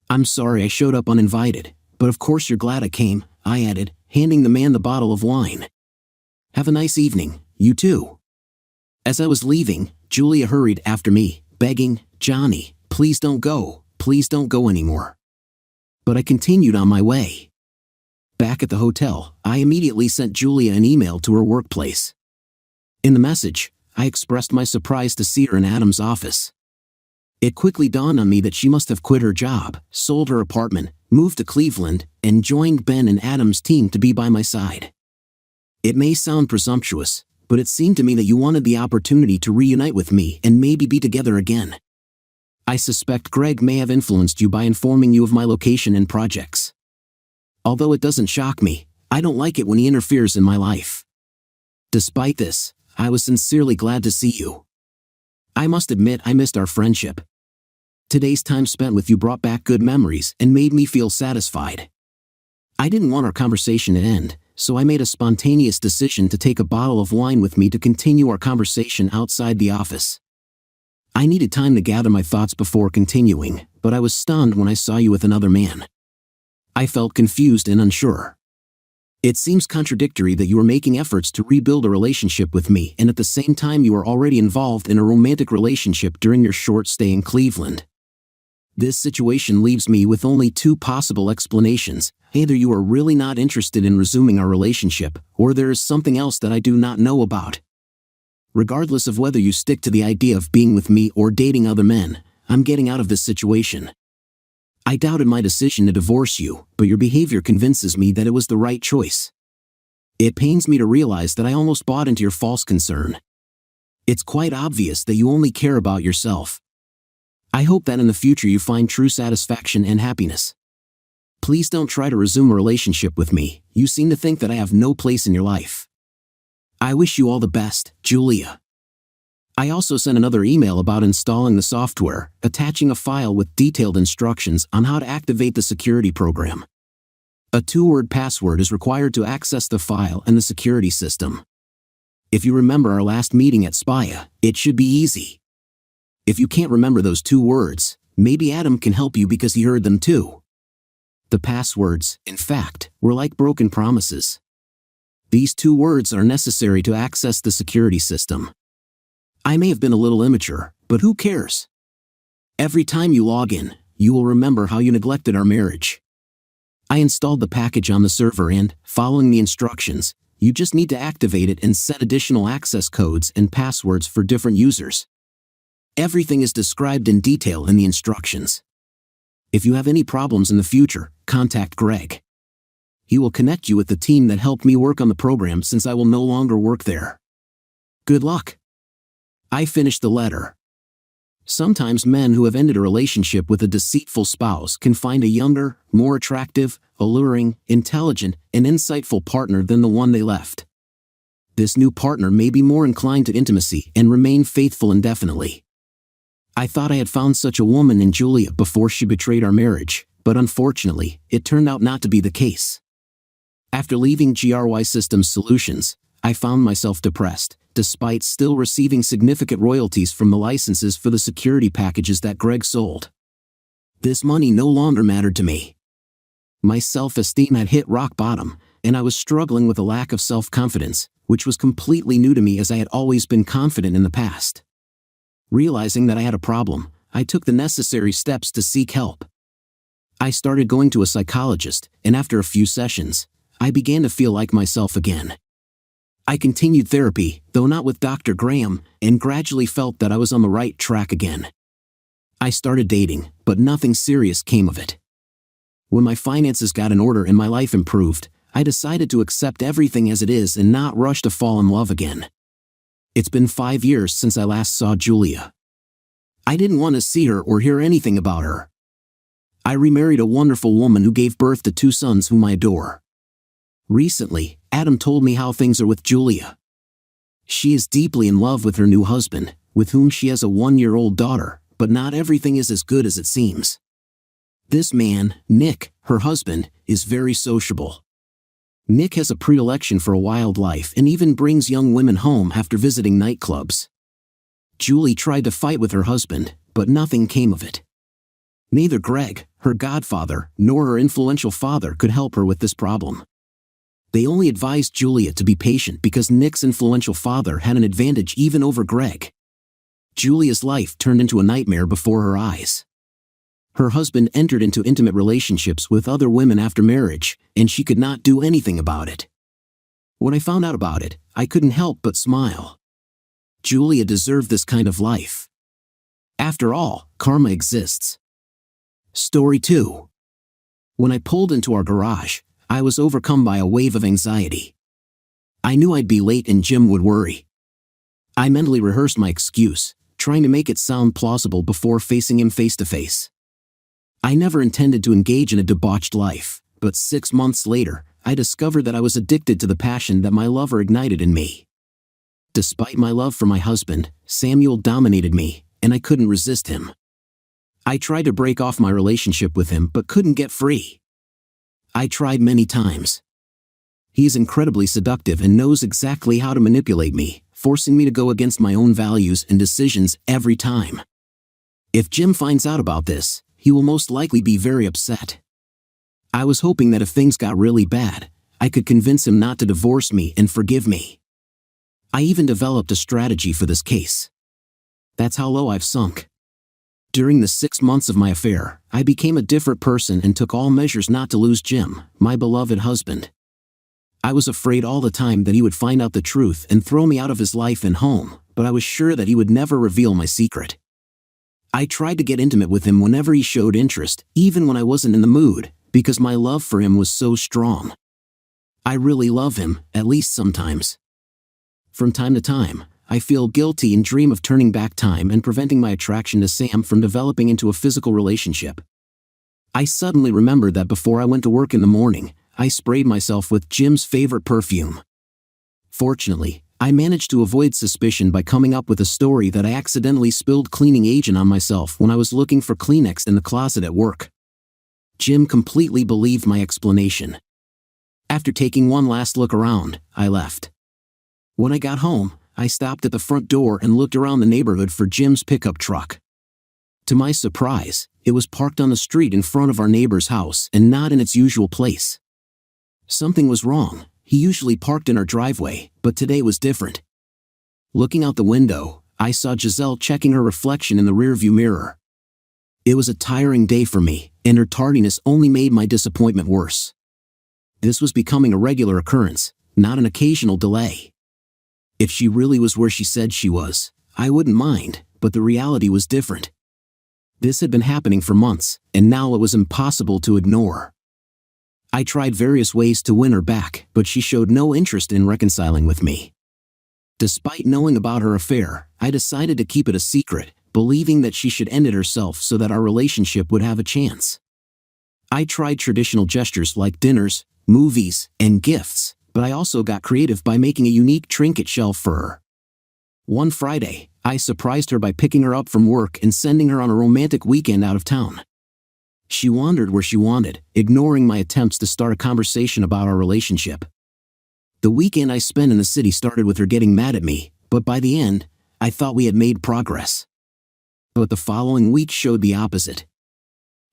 [SPEAKER 1] "I'm sorry I showed up uninvited, but of course you're glad I came," I added, handing the man the bottle of wine. "Have a nice evening, you too." As I was leaving, Julia hurried after me, begging, "Johnny, please don't go anymore." But I continued on my way. Back at the hotel, I immediately sent Julia an email to her workplace. In the message, I expressed my surprise to see her in Adam's office. It quickly dawned on me that she must have quit her job, sold her apartment, moved to Cleveland, and joined Ben and Adam's team to be by my side. It may sound presumptuous, but it seemed to me that you wanted the opportunity to reunite with me and maybe be together again. I suspect Greg may have influenced you by informing you of my location and projects. Although it doesn't shock me, I don't like it when he interferes in my life. Despite this, I was sincerely glad to see you. I must admit I missed our friendship. Today's time spent with you brought back good memories and made me feel satisfied. I didn't want our conversation to end, so I made a spontaneous decision to take a bottle of wine with me to continue our conversation outside the office. I needed time to gather my thoughts before continuing, but I was stunned when I saw you with another man. I felt confused and unsure. It seems contradictory that you are making efforts to rebuild a relationship with me and at the same time you are already involved in a romantic relationship during your short stay in Cleveland. This situation leaves me with only two possible explanations. Either you are really not interested in resuming our relationship, or there is something else that I do not know about. Regardless of whether you stick to the idea of being with me or dating other men, I'm getting out of this situation. I doubted my decision to divorce you, but your behavior convinces me that it was the right choice. It pains me to realize that I almost bought into your false concern. It's quite obvious that you only care about yourself. I hope that in the future you find true satisfaction and happiness. Please don't try to resume a relationship with me. You seem to think that I have no place in your life. I wish you all the best, Julia. I also sent another email about installing the software, attaching a file with detailed instructions on how to activate the security program. A 2-word password is required to access the file and the security system. If you remember our last meeting at Spia, it should be easy. If you can't remember those 2 words, maybe Adam can help you because he heard them too. The passwords, in fact, were like broken promises. These 2 words are necessary to access the security system. I may have been a little immature, but who cares? Every time you log in, you will remember how you neglected our marriage. I installed the package on the server and, following the instructions, you just need to activate it and set additional access codes and passwords for different users. Everything is described in detail in the instructions. If you have any problems in the future, contact Greg. He will connect you with the team that helped me work on the program since I will no longer work there. Good luck. I finished the letter. Sometimes men who have ended a relationship with a deceitful spouse can find a younger, more attractive, alluring, intelligent, and insightful partner than the one they left. This new partner may be more inclined to intimacy and remain faithful indefinitely. I thought I had found such a woman in Julia before she betrayed our marriage, but unfortunately, it turned out not to be the case. After leaving GRY Systems Solutions, I found myself depressed, despite still receiving significant royalties from the licenses for the security packages that Greg sold. This money no longer mattered to me. My self-esteem had hit rock bottom, and I was struggling with a lack of self-confidence, which was completely new to me as I had always been confident in the past. Realizing that I had a problem, I took the necessary steps to seek help. I started going to a psychologist, and after a few sessions, I began to feel like myself again. I continued therapy, though not with Dr. Graham, and gradually felt that I was on the right track again. I started dating, but nothing serious came of it. When my finances got in order and my life improved, I decided to accept everything as it is and not rush to fall in love again. It's been 5 years since I last saw Julia. I didn't want to see her or hear anything about her. I remarried a wonderful woman who gave birth to 2 sons whom I adore. Recently, Adam told me how things are with Julia. She is deeply in love with her new husband, with whom she has a 1-year-old daughter, but not everything is as good as it seems. This man, Nick, her husband, is very sociable. Nick has a predilection for a wild life and even brings young women home after visiting nightclubs. Julie tried to fight with her husband, but nothing came of it. Neither Greg, her godfather, nor her influential father could help her with this problem. They only advised Julia to be patient because Nick's influential father had an advantage even over Greg. Julia's life turned into a nightmare before her eyes. Her husband entered into intimate relationships with other women after marriage, and she could not do anything about it. When I found out about it, I couldn't help but smile. Julia deserved this kind of life. After all, karma exists. Story 2. When I pulled into our garage, I was overcome by a wave of anxiety. I knew I'd be late and Jim would worry. I mentally rehearsed my excuse, trying to make it sound plausible before facing him face to face. I never intended to engage in a debauched life, but 6 months later, I discovered that I was addicted to the passion that my lover ignited in me. Despite my love for my husband, Samuel dominated me, and I couldn't resist him. I tried to break off my relationship with him but couldn't get free. I tried many times. He is incredibly seductive and knows exactly how to manipulate me, forcing me to go against my own values and decisions every time. If Jim finds out about this, he will most likely be very upset. I was hoping that if things got really bad, I could convince him not to divorce me and forgive me. I even developed a strategy for this case. That's how low I've sunk. During the 6 months of my affair, I became a different person and took all measures not to lose Jim, my beloved husband. I was afraid all the time that he would find out the truth and throw me out of his life and home, but I was sure that he would never reveal my secret. I tried to get intimate with him whenever he showed interest, even when I wasn't in the mood, because my love for him was so strong. I really love him, at least sometimes. From time to time, I feel guilty and dream of turning back time and preventing my attraction to Sam from developing into a physical relationship. I suddenly remembered that before I went to work in the morning, I sprayed myself with Jim's favorite perfume. Fortunately, I managed to avoid suspicion by coming up with a story that I accidentally spilled cleaning agent on myself when I was looking for Kleenex in the closet at work. Jim completely believed my explanation. After taking one last look around, I left. When I got home, I stopped at the front door and looked around the neighborhood for Jim's pickup truck. To my surprise, it was parked on the street in front of our neighbor's house and not in its usual place. Something was wrong. He usually parked in our driveway, but today was different. Looking out the window, I saw Giselle checking her reflection in the rearview mirror. It was a tiring day for me, and her tardiness only made my disappointment worse. This was becoming a regular occurrence, not an occasional delay. If she really was where she said she was, I wouldn't mind, but the reality was different. This had been happening for months, and now it was impossible to ignore. I tried various ways to win her back, but she showed no interest in reconciling with me. Despite knowing about her affair, I decided to keep it a secret, believing that she should end it herself so that our relationship would have a chance. I tried traditional gestures like dinners, movies, and gifts, but I also got creative by making a unique trinket shelf for her. One Friday, I surprised her by picking her up from work and sending her on a romantic weekend out of town. She wandered where she wanted, ignoring my attempts to start a conversation about our relationship. The weekend I spent in the city started with her getting mad at me, but by the end, I thought we had made progress. But the following week showed the opposite.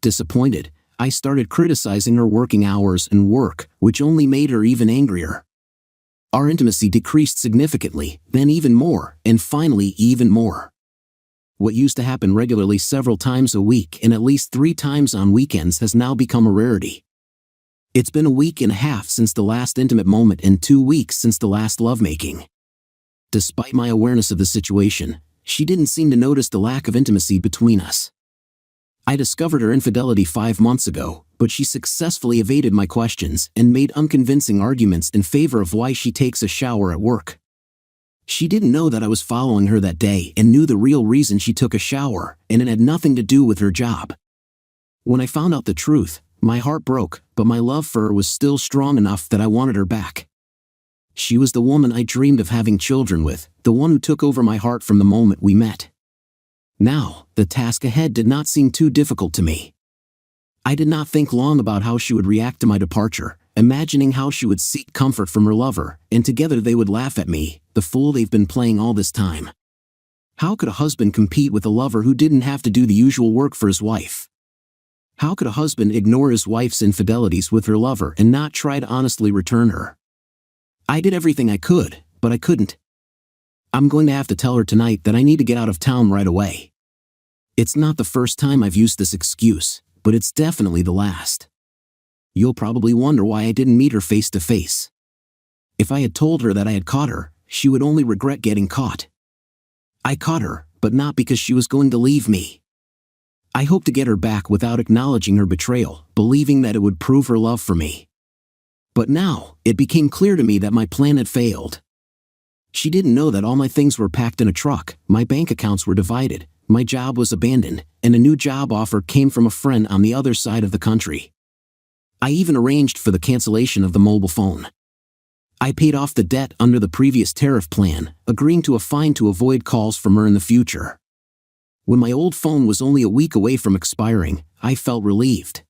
[SPEAKER 1] Disappointed, I started criticizing her working hours and work, which only made her even angrier. Our intimacy decreased significantly, then even more, and finally even more. What used to happen regularly several times a week and at least 3 times on weekends has now become a rarity. It's been a week and a half since the last intimate moment and 2 weeks since the last lovemaking. Despite my awareness of the situation, she didn't seem to notice the lack of intimacy between us. I discovered her infidelity 5 months ago, but she successfully evaded my questions and made unconvincing arguments in favor of why she takes a shower at work. She didn't know that I was following her that day and knew the real reason she took a shower, and it had nothing to do with her job. When I found out the truth, my heart broke, but my love for her was still strong enough that I wanted her back. She was the woman I dreamed of having children with, the one who took over my heart from the moment we met. Now, the task ahead did not seem too difficult to me. I did not think long about how she would react to my departure, imagining how she would seek comfort from her lover, and together they would laugh at me, the fool they've been playing all this time. How could a husband compete with a lover who didn't have to do the usual work for his wife? How could a husband ignore his wife's infidelities with her lover and not try to honestly return her? I did everything I could, but I couldn't. I'm going to have to tell her tonight that I need to get out of town right away. It's not the first time I've used this excuse, but it's definitely the last. You'll probably wonder why I didn't meet her face to face. If I had told her that I had caught her, she would only regret getting caught. I caught her, but not because she was going to leave me. I hoped to get her back without acknowledging her betrayal, believing that it would prove her love for me. But now, it became clear to me that my plan had failed. She didn't know that all my things were packed in a truck, my bank accounts were divided, my job was abandoned, and a new job offer came from a friend on the other side of the country. I even arranged for the cancellation of the mobile phone. I paid off the debt under the previous tariff plan, agreeing to a fine to avoid calls from her in the future. When my old phone was only a week away from expiring, I felt relieved.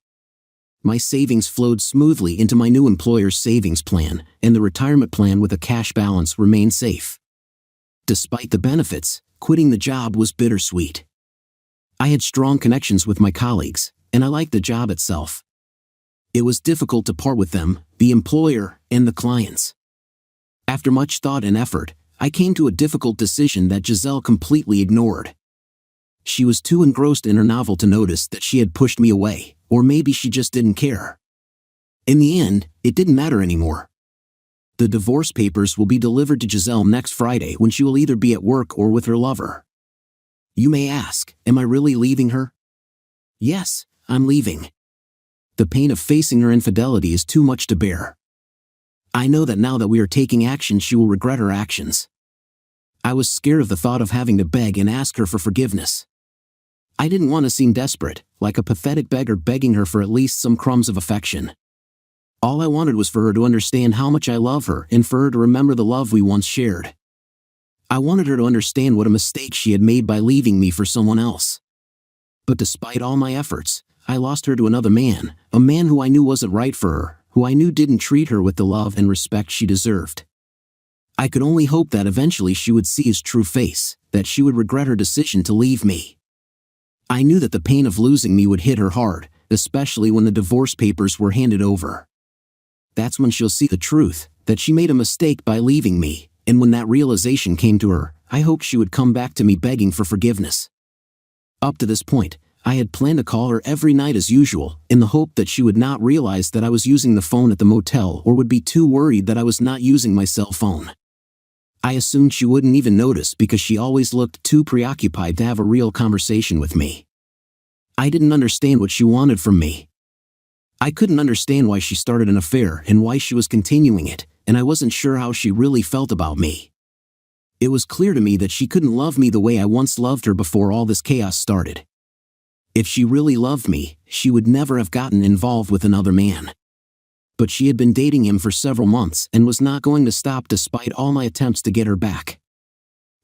[SPEAKER 1] My savings flowed smoothly into my new employer's savings plan, and the retirement plan with a cash balance remained safe. Despite the benefits, quitting the job was bittersweet. I had strong connections with my colleagues, and I liked the job itself. It was difficult to part with them, the employer, and the clients. After much thought and effort, I came to a difficult decision that Giselle completely ignored. She was too engrossed in her novel to notice that she had pushed me away, or maybe she just didn't care. In the end, it didn't matter anymore. The divorce papers will be delivered to Giselle next Friday when she will either be at work or with her lover. You may ask, am I really leaving her? Yes, I'm leaving. The pain of facing her infidelity is too much to bear. I know that now that we are taking action, she will regret her actions. I was scared of the thought of having to beg and ask her for forgiveness. I didn't want to seem desperate, like a pathetic beggar begging her for at least some crumbs of affection. All I wanted was for her to understand how much I love her and for her to remember the love we once shared. I wanted her to understand what a mistake she had made by leaving me for someone else. But despite all my efforts, I lost her to another man, a man who I knew wasn't right for her, who I knew didn't treat her with the love and respect she deserved. I could only hope that eventually she would see his true face, that she would regret her decision to leave me. I knew that the pain of losing me would hit her hard, especially when the divorce papers were handed over. That's when she'll see the truth, that she made a mistake by leaving me, and when that realization came to her, I hoped she would come back to me begging for forgiveness. Up to this point, I had planned to call her every night as usual, in the hope that she would not realize that I was using the phone at the motel or would be too worried that I was not using my cell phone. I assumed she wouldn't even notice because she always looked too preoccupied to have a real conversation with me. I didn't understand what she wanted from me. I couldn't understand why she started an affair and why she was continuing it, and I wasn't sure how she really felt about me. It was clear to me that she couldn't love me the way I once loved her before all this chaos started. If she really loved me, she would never have gotten involved with another man. But she had been dating him for several months and was not going to stop despite all my attempts to get her back.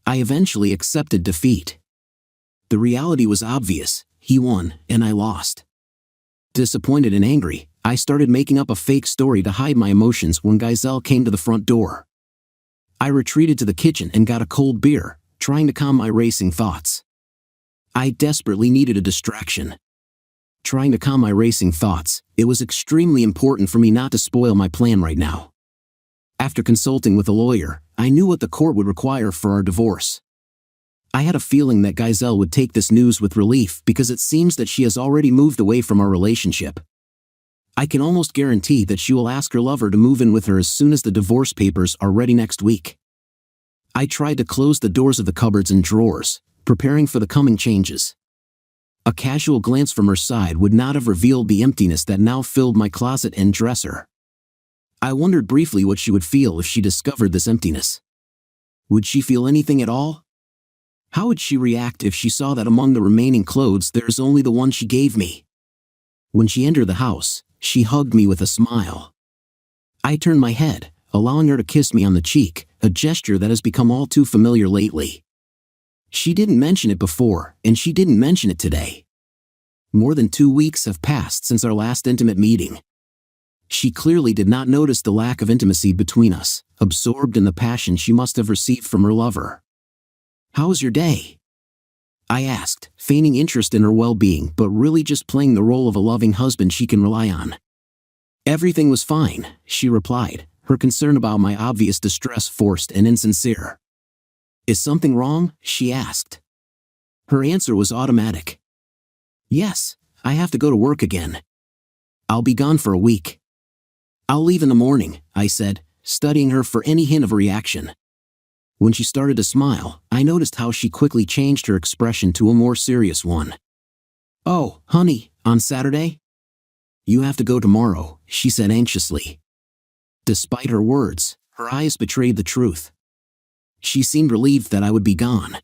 [SPEAKER 1] I eventually accepted defeat. The reality was obvious, he won and I lost. Disappointed and angry, I started making up a fake story to hide my emotions when Giselle came to the front door. I retreated to the kitchen and got a cold beer, trying to calm my racing thoughts. I desperately needed a distraction. Trying to calm my racing thoughts, it was extremely important for me not to spoil my plan right now. After consulting with a lawyer, I knew what the court would require for our divorce. I had a feeling that Giselle would take this news with relief because it seems that she has already moved away from our relationship. I can almost guarantee that she will ask her lover to move in with her as soon as the divorce papers are ready next week. I tried to close the doors of the cupboards and drawers, preparing for the coming changes. A casual glance from her side would not have revealed the emptiness that now filled my closet and dresser. I wondered briefly what she would feel if she discovered this emptiness. Would she feel anything at all? How would she react if she saw that among the remaining clothes there is only the one she gave me? When she entered the house, she hugged me with a smile. I turned my head, allowing her to kiss me on the cheek, a gesture that has become all too familiar lately. She didn't mention it before, and she didn't mention it today. More than 2 weeks have passed since our last intimate meeting. She clearly did not notice the lack of intimacy between us, absorbed in the passion she must have received from her lover. "How was your day?" I asked, feigning interest in her well-being but really just playing the role of a loving husband she can rely on. "Everything was fine," she replied, her concern about my obvious distress forced and insincere. "Is something wrong?" she asked. Her answer was automatic. "Yes, I have to go to work again. I'll be gone for a week." "I'll leave in the morning," I said, studying her for any hint of a reaction. When she started to smile, I noticed how she quickly changed her expression to a more serious one. "Oh, honey, on Saturday?" "You have to go tomorrow," she said anxiously. Despite her words, her eyes betrayed the truth. She seemed relieved that I would be gone.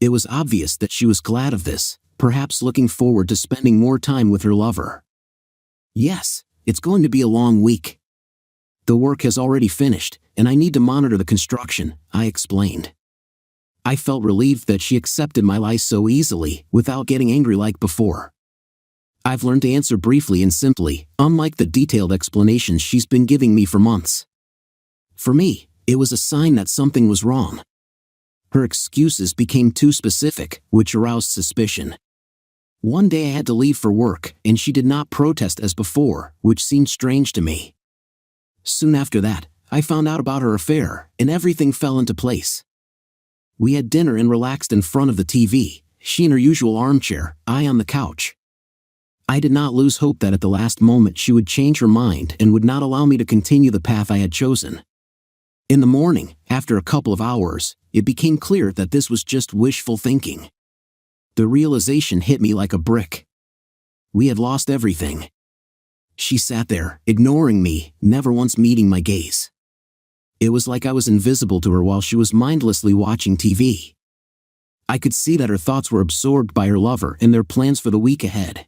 [SPEAKER 1] It was obvious that she was glad of this, perhaps looking forward to spending more time with her lover. "Yes, it's going to be a long week. The work has already finished, and I need to monitor the construction," I explained. I felt relieved that she accepted my lies so easily, without getting angry like before. I've learned to answer briefly and simply, unlike the detailed explanations she's been giving me for months. For me, it was a sign that something was wrong. Her excuses became too specific, which aroused suspicion. One day I had to leave for work, and she did not protest as before, which seemed strange to me. Soon after that, I found out about her affair, and everything fell into place. We had dinner and relaxed in front of the TV, she in her usual armchair, I on the couch. I did not lose hope that at the last moment she would change her mind and would not allow me to continue the path I had chosen. In the morning, after a couple of hours, it became clear that this was just wishful thinking. The realization hit me like a brick. We had lost everything. She sat there, ignoring me, never once meeting my gaze. It was like I was invisible to her while she was mindlessly watching TV. I could see that her thoughts were absorbed by her lover and their plans for the week ahead.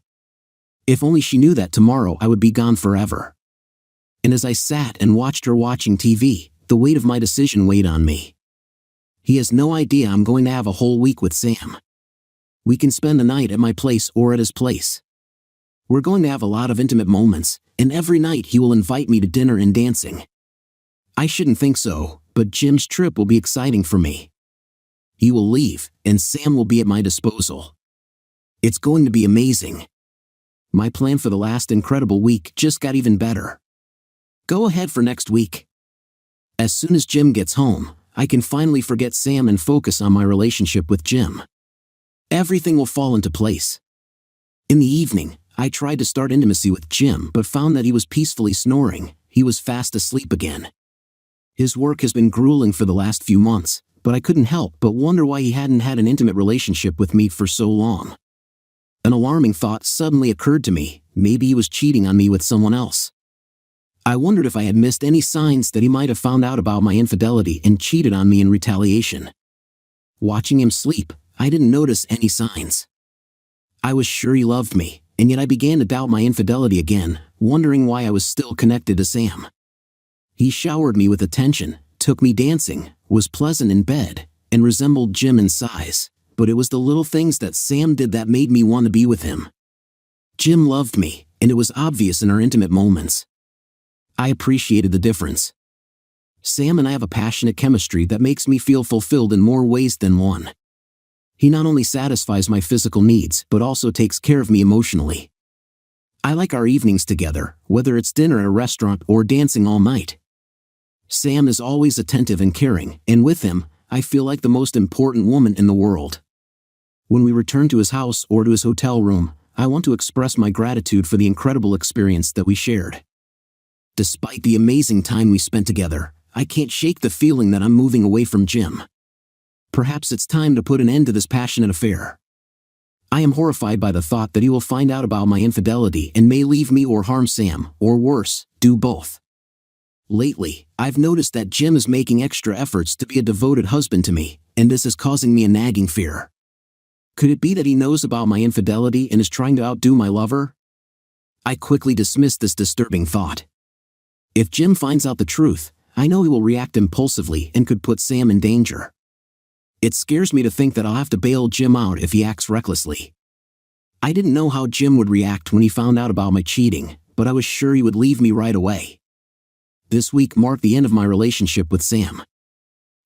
[SPEAKER 1] If only she knew that tomorrow I would be gone forever. And as I sat and watched her watching TV, the weight of my decision weighed on me. He has no idea I'm going to have a whole week with Sam. We can spend the night at my place or at his place. We're going to have a lot of intimate moments, and every night he will invite me to dinner and dancing. I shouldn't think so, but Jim's trip will be exciting for me. He will leave, and Sam will be at my disposal. It's going to be amazing. My plan for the last incredible week just got even better. Go ahead for next week. As soon as Jim gets home, I can finally forget Sam and focus on my relationship with Jim. Everything will fall into place. In the evening, I tried to start intimacy with Jim but found that he was peacefully snoring. He was fast asleep again. His work has been grueling for the last few months, but I couldn't help but wonder why he hadn't had an intimate relationship with me for so long. An alarming thought suddenly occurred to me, maybe he was cheating on me with someone else. I wondered if I had missed any signs that he might have found out about my infidelity and cheated on me in retaliation. Watching him sleep, I didn't notice any signs. I was sure he loved me, and yet I began to doubt my infidelity again, wondering why I was still connected to Sam. He showered me with attention, took me dancing, was pleasant in bed, and resembled Jim in size, but it was the little things that Sam did that made me want to be with him. Jim loved me, and it was obvious in our intimate moments. I appreciated the difference. Sam and I have a passionate chemistry that makes me feel fulfilled in more ways than one. He not only satisfies my physical needs but also takes care of me emotionally. I like our evenings together, whether it's dinner at a restaurant or dancing all night. Sam is always attentive and caring, and with him, I feel like the most important woman in the world. When we return to his house or to his hotel room, I want to express my gratitude for the incredible experience that we shared. Despite the amazing time we spent together, I can't shake the feeling that I'm moving away from Jim. Perhaps it's time to put an end to this passionate affair. I am horrified by the thought that he will find out about my infidelity and may leave me or harm Sam, or worse, do both. Lately, I've noticed that Jim is making extra efforts to be a devoted husband to me, and this is causing me a nagging fear. Could it be that he knows about my infidelity and is trying to outdo my lover? I quickly dismissed this disturbing thought. If Jim finds out the truth, I know he will react impulsively and could put Sam in danger. It scares me to think that I'll have to bail Jim out if he acts recklessly. I didn't know how Jim would react when he found out about my cheating, but I was sure he would leave me right away. This week marked the end of my relationship with Sam.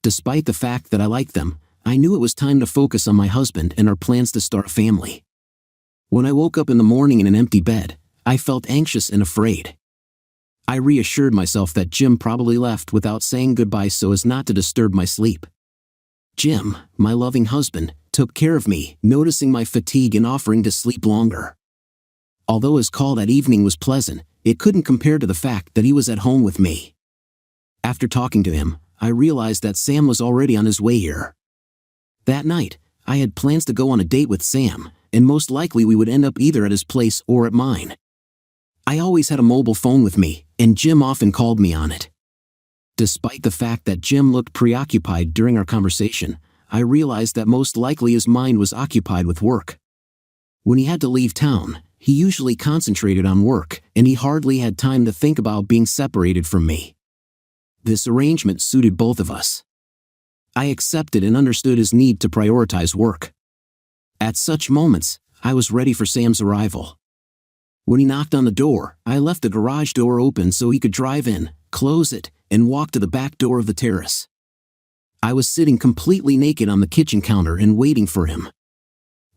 [SPEAKER 1] Despite the fact that I liked them, I knew it was time to focus on my husband and our plans to start a family. When I woke up in the morning in an empty bed, I felt anxious and afraid. I reassured myself that Jim probably left without saying goodbye so as not to disturb my sleep. Jim, my loving husband, took care of me, noticing my fatigue and offering to sleep longer. Although his call that evening was pleasant, it couldn't compare to the fact that he was at home with me. After talking to him, I realized that Sam was already on his way here. That night, I had plans to go on a date with Sam, and most likely we would end up either at his place or at mine. I always had a mobile phone with me, and Jim often called me on it. Despite the fact that Jim looked preoccupied during our conversation, I realized that most likely his mind was occupied with work. When he had to leave town, he usually concentrated on work, and he hardly had time to think about being separated from me. This arrangement suited both of us. I accepted and understood his need to prioritize work. At such moments, I was ready for Sam's arrival. When he knocked on the door, I left the garage door open so he could drive in, close it, and walk to the back door of the terrace. I was sitting completely naked on the kitchen counter and waiting for him.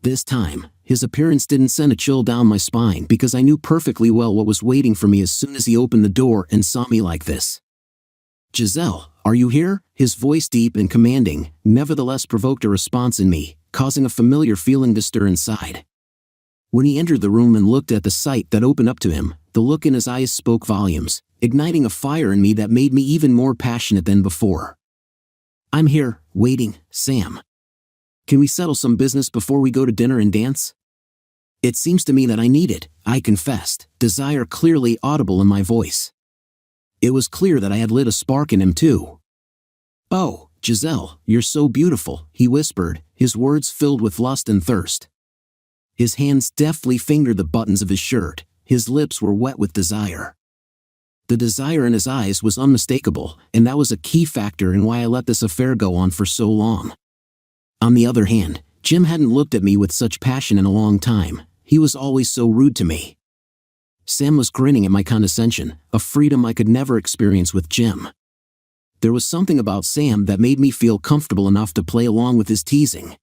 [SPEAKER 1] This time, his appearance didn't send a chill down my spine because I knew perfectly well what was waiting for me as soon as he opened the door and saw me like this. "Giselle, are you here?" His voice, deep and commanding, nevertheless provoked a response in me, causing a familiar feeling to stir inside. When he entered the room and looked at the sight that opened up to him, the look in his eyes spoke volumes, igniting a fire in me that made me even more passionate than before. "I'm here, waiting, Sam. Can we settle some business before we go to dinner and dance?" It seems to me that I need it, I confessed, desire clearly audible in my voice. It was clear that I had lit a spark in him too. "Oh, Giselle, you're so beautiful," he whispered, his words filled with lust and thirst. His hands deftly fingered the buttons of his shirt, his lips were wet with desire. The desire in his eyes was unmistakable, and that was a key factor in why I let this affair go on for so long. On the other hand, Jim hadn't looked at me with such passion in a long time. He was always so rude to me. Sam was grinning at my condescension, a freedom I could never experience with Jim. There was something about Sam that made me feel comfortable enough to play along with his teasing.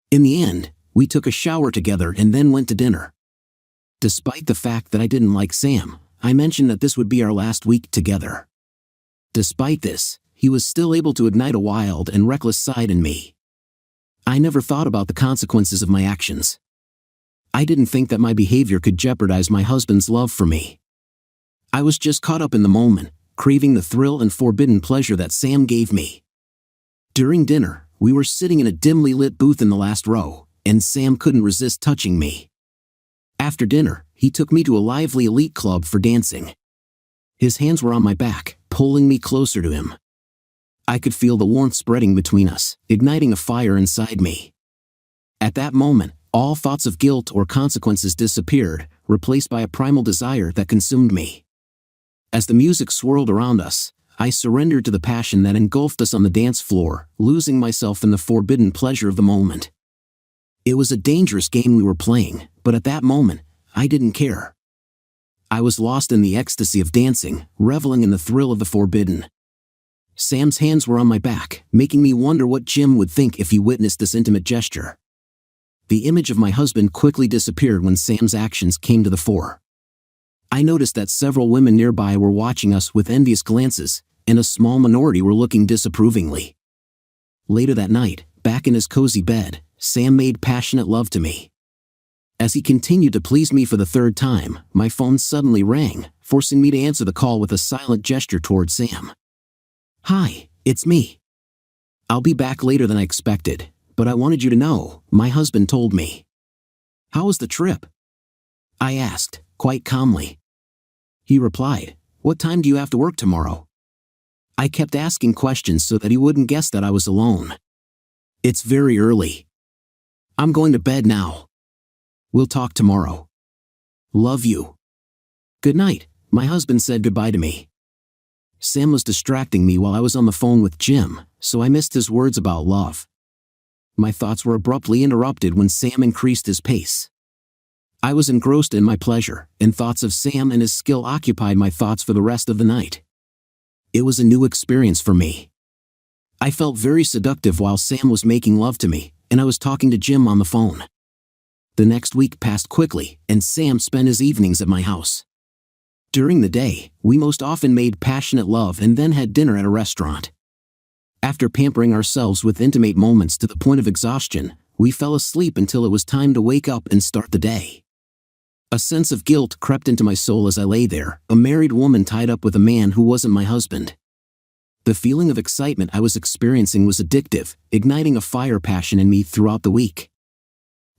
[SPEAKER 1] In the end, we took a shower together and then went to dinner. Despite the fact that I didn't like Sam, I mentioned that this would be our last week together. Despite this, he was still able to ignite a wild and reckless side in me. I never thought about the consequences of my actions. I didn't think that my behavior could jeopardize my husband's love for me. I was just caught up in the moment, craving the thrill and forbidden pleasure that Sam gave me. During dinner, we were sitting in a dimly lit booth in the last row, and Sam couldn't resist touching me. After dinner, he took me to a lively elite club for dancing. His hands were on my back, pulling me closer to him. I could feel the warmth spreading between us, igniting a fire inside me. At that moment, all thoughts of guilt or consequences disappeared, replaced by a primal desire that consumed me. As the music swirled around us, I surrendered to the passion that engulfed us on the dance floor, losing myself in the forbidden pleasure of the moment. It was a dangerous game we were playing, but at that moment, I didn't care. I was lost in the ecstasy of dancing, reveling in the thrill of the forbidden. Sam's hands were on my back, making me wonder what Jim would think if he witnessed this intimate gesture. The image of my husband quickly disappeared when Sam's actions came to the fore. I noticed that several women nearby were watching us with envious glances, and a small minority were looking disapprovingly. Later that night, back in his cozy bed, Sam made passionate love to me. As he continued to please me for the third time, my phone suddenly rang, forcing me to answer the call with a silent gesture toward Sam. "Hi, it's me. I'll be back later than I expected, but I wanted you to know, my husband told me." "How was the trip?" I asked, quite calmly. He replied, "What time do you have to work tomorrow?" I kept asking questions so that he wouldn't guess that I was alone. "It's very early. I'm going to bed now. We'll talk tomorrow. Love you." "Good night," my husband said goodbye to me. Sam was distracting me while I was on the phone with Jim, so I missed his words about love. My thoughts were abruptly interrupted when Sam increased his pace. I was engrossed in my pleasure, and thoughts of Sam and his skill occupied my thoughts for the rest of the night. It was a new experience for me. I felt very seductive while Sam was making love to me, and I was talking to Jim on the phone. The next week passed quickly, and Sam spent his evenings at my house. During the day, we most often made passionate love and then had dinner at a restaurant. After pampering ourselves with intimate moments to the point of exhaustion, we fell asleep until it was time to wake up and start the day. A sense of guilt crept into my soul as I lay there, a married woman tied up with a man who wasn't my husband. The feeling of excitement I was experiencing was addictive, igniting a fire passion in me throughout the week.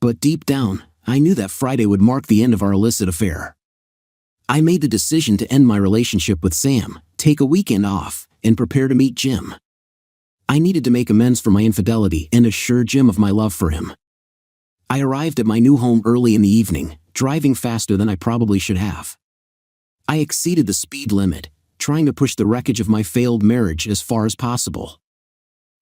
[SPEAKER 1] But deep down, I knew that Friday would mark the end of our illicit affair. I made the decision to end my relationship with Sam, take a weekend off, and prepare to meet Jim. I needed to make amends for my infidelity and assure Jim of my love for him. I arrived at my new home early in the evening, driving faster than I probably should have. I exceeded the speed limit, trying to push the wreckage of my failed marriage as far as possible.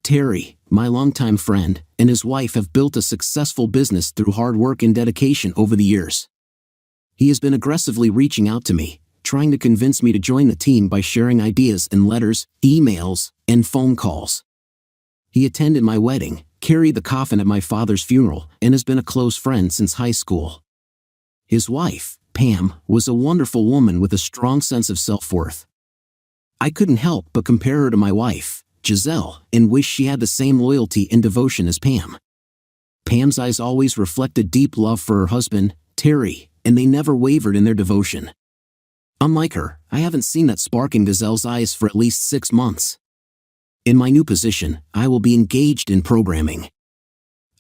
[SPEAKER 1] Terry, my longtime friend, and his wife have built a successful business through hard work and dedication over the years. He has been aggressively reaching out to me, trying to convince me to join the team by sharing ideas in letters, emails, and phone calls. He attended my wedding, carried the coffin at my father's funeral, and has been a close friend since high school. His wife, Pam, was a wonderful woman with a strong sense of self-worth. I couldn't help but compare her to my wife, Giselle, and wish she had the same loyalty and devotion as Pam. Pam's eyes always reflected deep love for her husband, Terry, and they never wavered in their devotion. Unlike her, I haven't seen that spark in Giselle's eyes for at least 6 months. In my new position, I will be engaged in programming.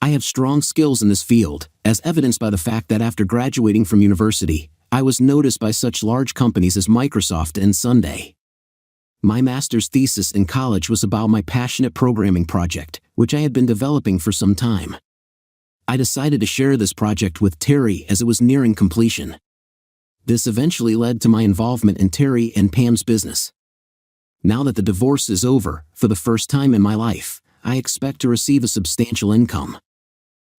[SPEAKER 1] I have strong skills in this field, as evidenced by the fact that after graduating from university, I was noticed by such large companies as Microsoft and Sunday. My master's thesis in college was about my passionate programming project, which I had been developing for some time. I decided to share this project with Terry as it was nearing completion. This eventually led to my involvement in Terry and Pam's business. Now that the divorce is over, for the first time in my life, I expect to receive a substantial income.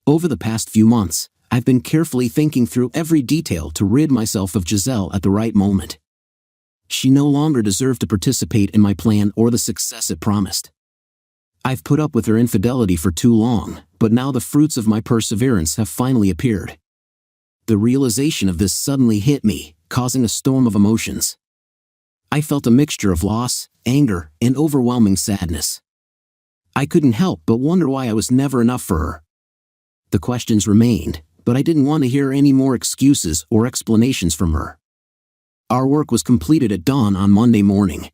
[SPEAKER 1] Over the past few months, I've been carefully thinking through every detail to rid myself of Giselle at the right moment. She no longer deserved to participate in my plan or the success it promised. I've put up with her infidelity for too long, but now the fruits of my perseverance have finally appeared. The realization of this suddenly hit me, causing a storm of emotions. I felt a mixture of loss, anger, and overwhelming sadness. I couldn't help but wonder why I was never enough for her. The questions remained, but I didn't want to hear any more excuses or explanations from her. Our work was completed at dawn on Monday morning.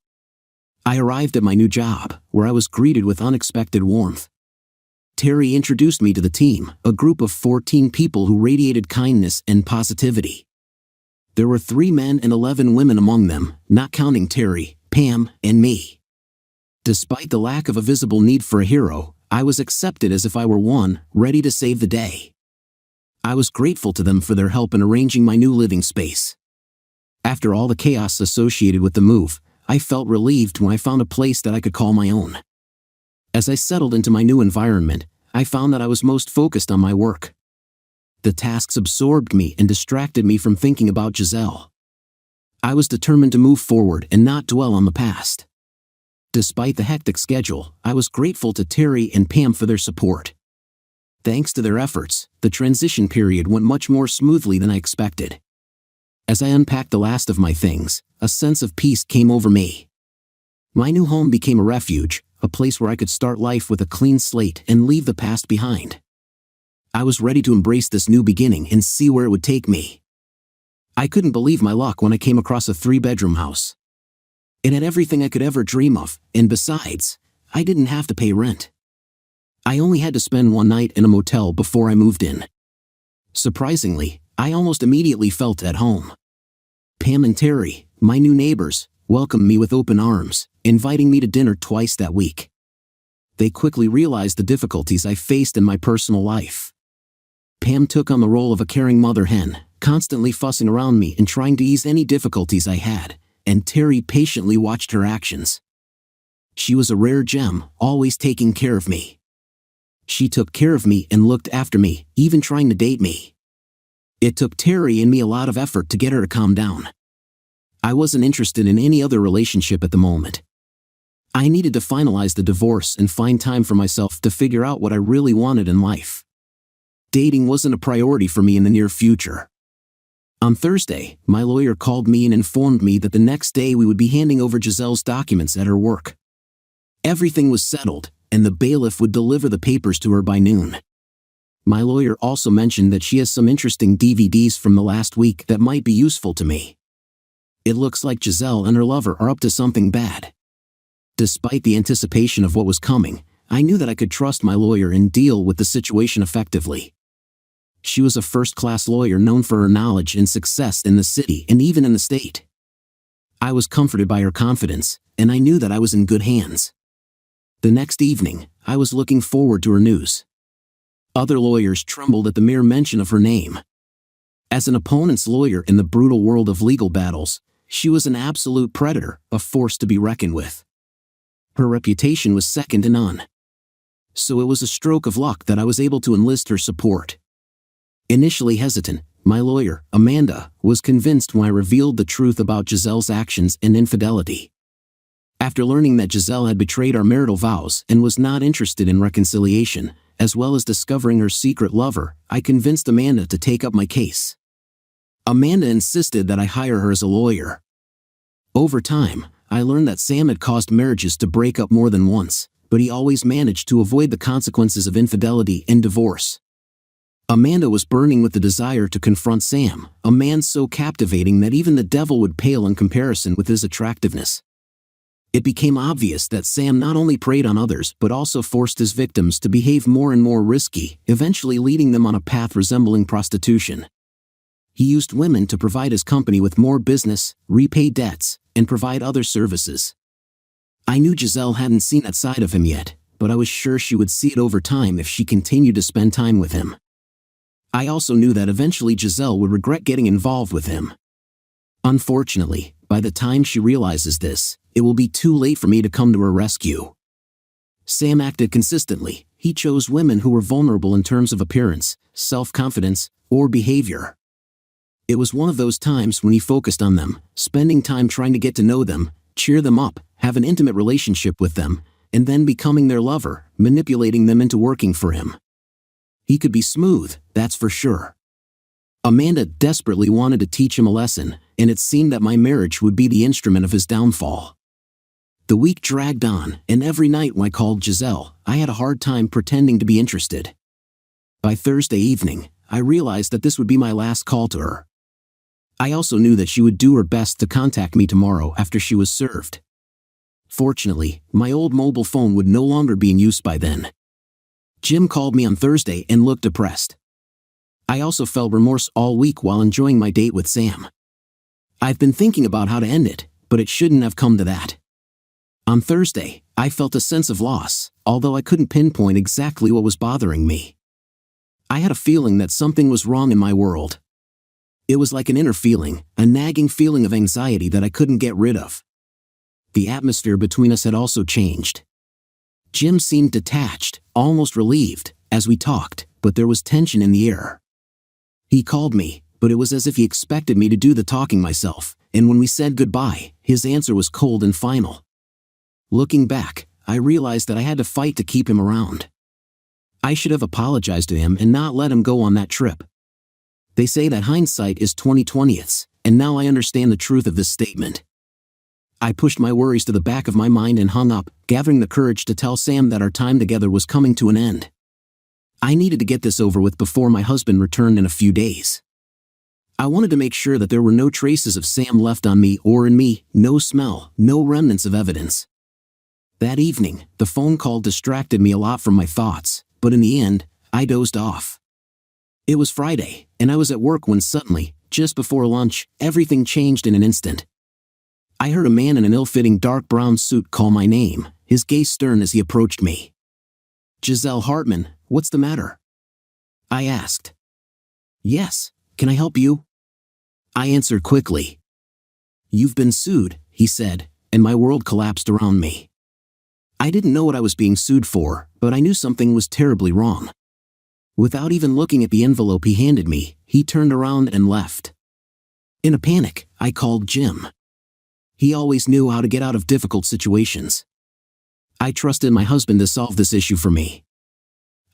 [SPEAKER 1] I arrived at my new job, where I was greeted with unexpected warmth. Terry introduced me to the team, a group of 14 people who radiated kindness and positivity. There were 3 men and 11 women among them, not counting Terry, Pam, and me. Despite the lack of a visible need for a hero, I was accepted as if I were one, ready to save the day. I was grateful to them for their help in arranging my new living space. After all the chaos associated with the move, I felt relieved when I found a place that I could call my own. As I settled into my new environment, I found that I was most focused on my work. The tasks absorbed me and distracted me from thinking about Giselle. I was determined to move forward and not dwell on the past. Despite the hectic schedule, I was grateful to Terry and Pam for their support. Thanks to their efforts, the transition period went much more smoothly than I expected. As I unpacked the last of my things, a sense of peace came over me. My new home became a refuge, a place where I could start life with a clean slate and leave the past behind. I was ready to embrace this new beginning and see where it would take me. I couldn't believe my luck when I came across a 3-bedroom house. It had everything I could ever dream of, and besides, I didn't have to pay rent. I only had to spend one night in a motel before I moved in. Surprisingly, I almost immediately felt at home. Pam and Terry, my new neighbors, welcomed me with open arms, inviting me to dinner twice that week. They quickly realized the difficulties I faced in my personal life. Pam took on the role of a caring mother hen, constantly fussing around me and trying to ease any difficulties I had, and Terry patiently watched her actions. She was a rare gem, always taking care of me. She took care of me and looked after me, even trying to date me. It took Terry and me a lot of effort to get her to calm down. I wasn't interested in any other relationship at the moment. I needed to finalize the divorce and find time for myself to figure out what I really wanted in life. Dating wasn't a priority for me in the near future. On Thursday, my lawyer called me and informed me that the next day we would be handing over Giselle's documents at her work. Everything was settled, and the bailiff would deliver the papers to her by noon. My lawyer also mentioned that she has some interesting DVDs from the last week that might be useful to me. It looks like Giselle and her lover are up to something bad. Despite the anticipation of what was coming, I knew that I could trust my lawyer and deal with the situation effectively. She was a first-class lawyer known for her knowledge and success in the city and even in the state. I was comforted by her confidence, and I knew that I was in good hands. The next evening, I was looking forward to her news. Other lawyers trembled at the mere mention of her name. As an opponent's lawyer in the brutal world of legal battles, she was an absolute predator, a force to be reckoned with. Her reputation was second to none. So it was a stroke of luck that I was able to enlist her support. Initially hesitant, my lawyer, Amanda, was convinced when I revealed the truth about Giselle's actions and infidelity. After learning that Giselle had betrayed our marital vows and was not interested in reconciliation, as well as discovering her secret lover, I convinced Amanda to take up my case. Amanda insisted that I hire her as a lawyer. Over time, I learned that Sam had caused marriages to break up more than once, but he always managed to avoid the consequences of infidelity and divorce. Amanda was burning with the desire to confront Sam, a man so captivating that even the devil would pale in comparison with his attractiveness. It became obvious that Sam not only preyed on others but also forced his victims to behave more and more risky, eventually leading them on a path resembling prostitution. He used women to provide his company with more business, repay debts, and provide other services. I knew Giselle hadn't seen that side of him yet, but I was sure she would see it over time if she continued to spend time with him. I also knew that eventually Giselle would regret getting involved with him. Unfortunately, by the time she realizes this, it will be too late for me to come to her rescue. Sam acted consistently. He chose women who were vulnerable in terms of appearance, self-confidence, or behavior. It was one of those times when he focused on them, spending time trying to get to know them, cheer them up, have an intimate relationship with them, and then becoming their lover, manipulating them into working for him. He could be smooth, that's for sure. Amanda desperately wanted to teach him a lesson, and it seemed that my marriage would be the instrument of his downfall. The week dragged on, and every night when I called Giselle, I had a hard time pretending to be interested. By Thursday evening, I realized that this would be my last call to her. I also knew that she would do her best to contact me tomorrow after she was served. Fortunately, my old mobile phone would no longer be in use by then. Jim called me on Thursday and looked depressed. I also felt remorse all week while enjoying my date with Sam. I've been thinking about how to end it, but it shouldn't have come to that. On Thursday, I felt a sense of loss, although I couldn't pinpoint exactly what was bothering me. I had a feeling that something was wrong in my world. It was like an inner feeling, a nagging feeling of anxiety that I couldn't get rid of. The atmosphere between us had also changed. Jim seemed detached, almost relieved, as we talked, but there was tension in the air. He called me, but it was as if he expected me to do the talking myself, and when we said goodbye, his answer was cold and final. Looking back, I realized that I had to fight to keep him around. I should have apologized to him and not let him go on that trip. They say that hindsight is 20/20, and now I understand the truth of this statement. I pushed my worries to the back of my mind and hung up, gathering the courage to tell Sam that our time together was coming to an end. I needed to get this over with before my husband returned in a few days. I wanted to make sure that there were no traces of Sam left on me or in me, no smell, no remnants of evidence. That evening, the phone call distracted me a lot from my thoughts, but in the end, I dozed off. It was Friday, and I was at work when suddenly, just before lunch, everything changed in an instant. I heard a man in an ill-fitting dark brown suit call my name, his gaze stern as he approached me. "Giselle Hartman, what's the matter?" I asked. "Yes, can I help you?" I answered quickly. "You've been sued," he said, and my world collapsed around me. I didn't know what I was being sued for, but I knew something was terribly wrong. Without even looking at the envelope he handed me, he turned around and left. In a panic, I called Jim. He always knew how to get out of difficult situations. I trusted my husband to solve this issue for me.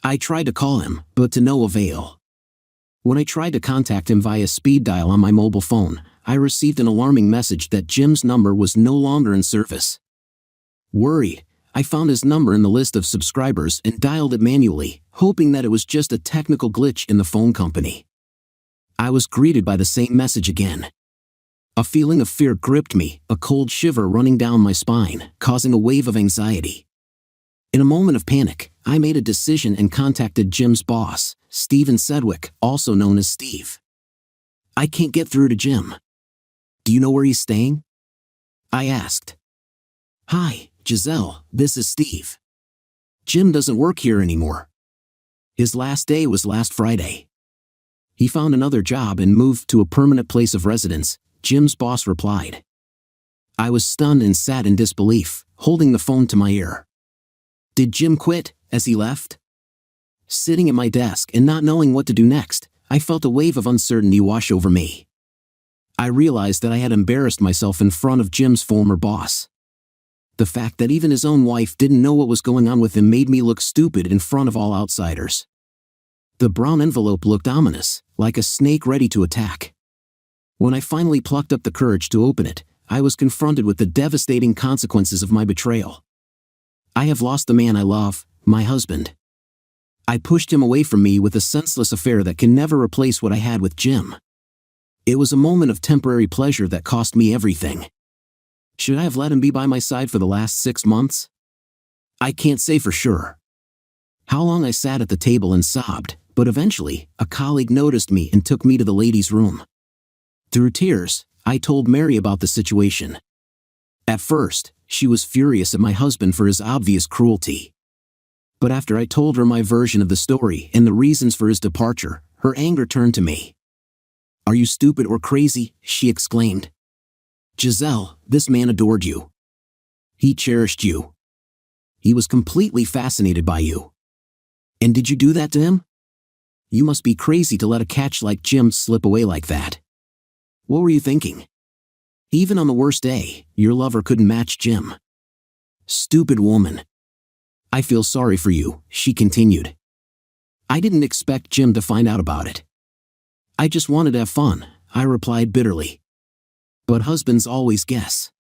[SPEAKER 1] I tried to call him, but to no avail. When I tried to contact him via speed dial on my mobile phone, I received an alarming message that Jim's number was no longer in service. Worried, I found his number in the list of subscribers and dialed it manually, hoping that it was just a technical glitch in the phone company. I was greeted by the same message again. A feeling of fear gripped me, a cold shiver running down my spine, causing a wave of anxiety. In a moment of panic, I made a decision and contacted Jim's boss, Steven Sedgwick, also known as Steve. "I can't get through to Jim. Do you know where he's staying?" I asked. "Hi, Giselle, this is Steve. Jim doesn't work here anymore. His last day was last Friday. He found another job and moved to a permanent place of residence," Jim's boss replied. I was stunned and sat in disbelief, holding the phone to my ear. Did Jim quit, as he left? Sitting at my desk and not knowing what to do next, I felt a wave of uncertainty wash over me. I realized that I had embarrassed myself in front of Jim's former boss. The fact that even his own wife didn't know what was going on with him made me look stupid in front of all outsiders. The brown envelope looked ominous, like a snake ready to attack. When I finally plucked up the courage to open it, I was confronted with the devastating consequences of my betrayal. I have lost the man I love, my husband. I pushed him away from me with a senseless affair that can never replace what I had with Jim. It was a moment of temporary pleasure that cost me everything. Should I have let him be by my side for the last 6 months? I can't say for sure. How long I sat at the table and sobbed, but eventually, a colleague noticed me and took me to the ladies' room. Through tears, I told Mary about the situation. At first, she was furious at my husband for his obvious cruelty. But after I told her my version of the story and the reasons for his departure, her anger turned to me. "Are you stupid or crazy?" she exclaimed. "Giselle, this man adored you. He cherished you. He was completely fascinated by you. And did you do that to him? You must be crazy to let a catch like Jim slip away like that. What were you thinking? Even on the worst day, your lover couldn't match Jim. Stupid woman. I feel sorry for you," she continued. "I didn't expect Jim to find out about it. I just wanted to have fun," I replied bitterly. But husbands always guess.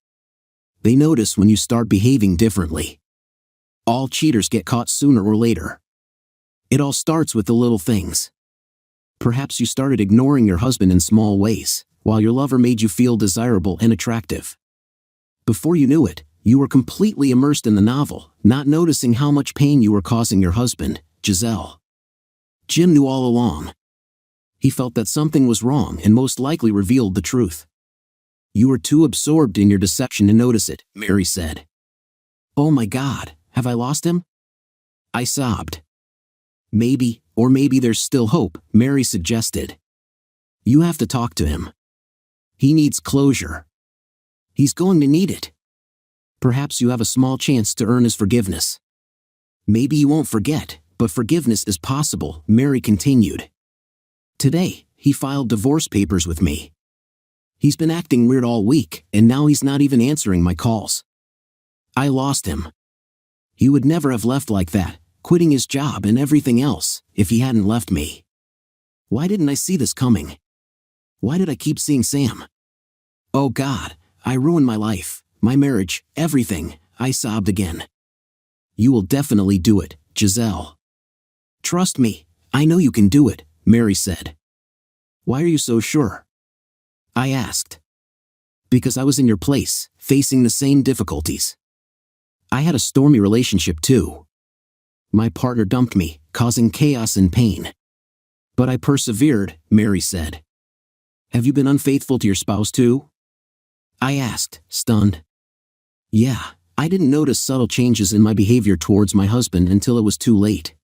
[SPEAKER 1] They notice when you start behaving differently. All cheaters get caught sooner or later. It all starts with the little things. Perhaps you started ignoring your husband in small ways, while your lover made you feel desirable and attractive. Before you knew it, you were completely immersed in the novel, not noticing how much pain you were causing your husband, Giselle. Jim knew all along. He felt that something was wrong and most likely revealed the truth. "You were too absorbed in your deception to notice it," Mary said. "Oh my God, have I lost him?" I sobbed. "Maybe, or maybe there's still hope," Mary suggested. "You have to talk to him. He needs closure. He's going to need it. Perhaps you have a small chance to earn his forgiveness. Maybe you won't forget, but forgiveness is possible," Mary continued. "Today, he filed divorce papers with me. He's been acting weird all week, and now he's not even answering my calls. I lost him. He would never have left like that, quitting his job and everything else, if he hadn't left me. Why didn't I see this coming? Why did I keep seeing Sam? Oh God, I ruined my life, my marriage, everything," I sobbed again. "You will definitely do it, Giselle. Trust me, I know you can do it," Mary said. "Why are you so sure?" I asked. "Because I was in your place, facing the same difficulties. I had a stormy relationship too. My partner dumped me, causing chaos and pain. But I persevered," Mary said. "Have you been unfaithful to your spouse too?" I asked, stunned. "Yeah, I didn't notice subtle changes in my behavior towards my husband until it was too late.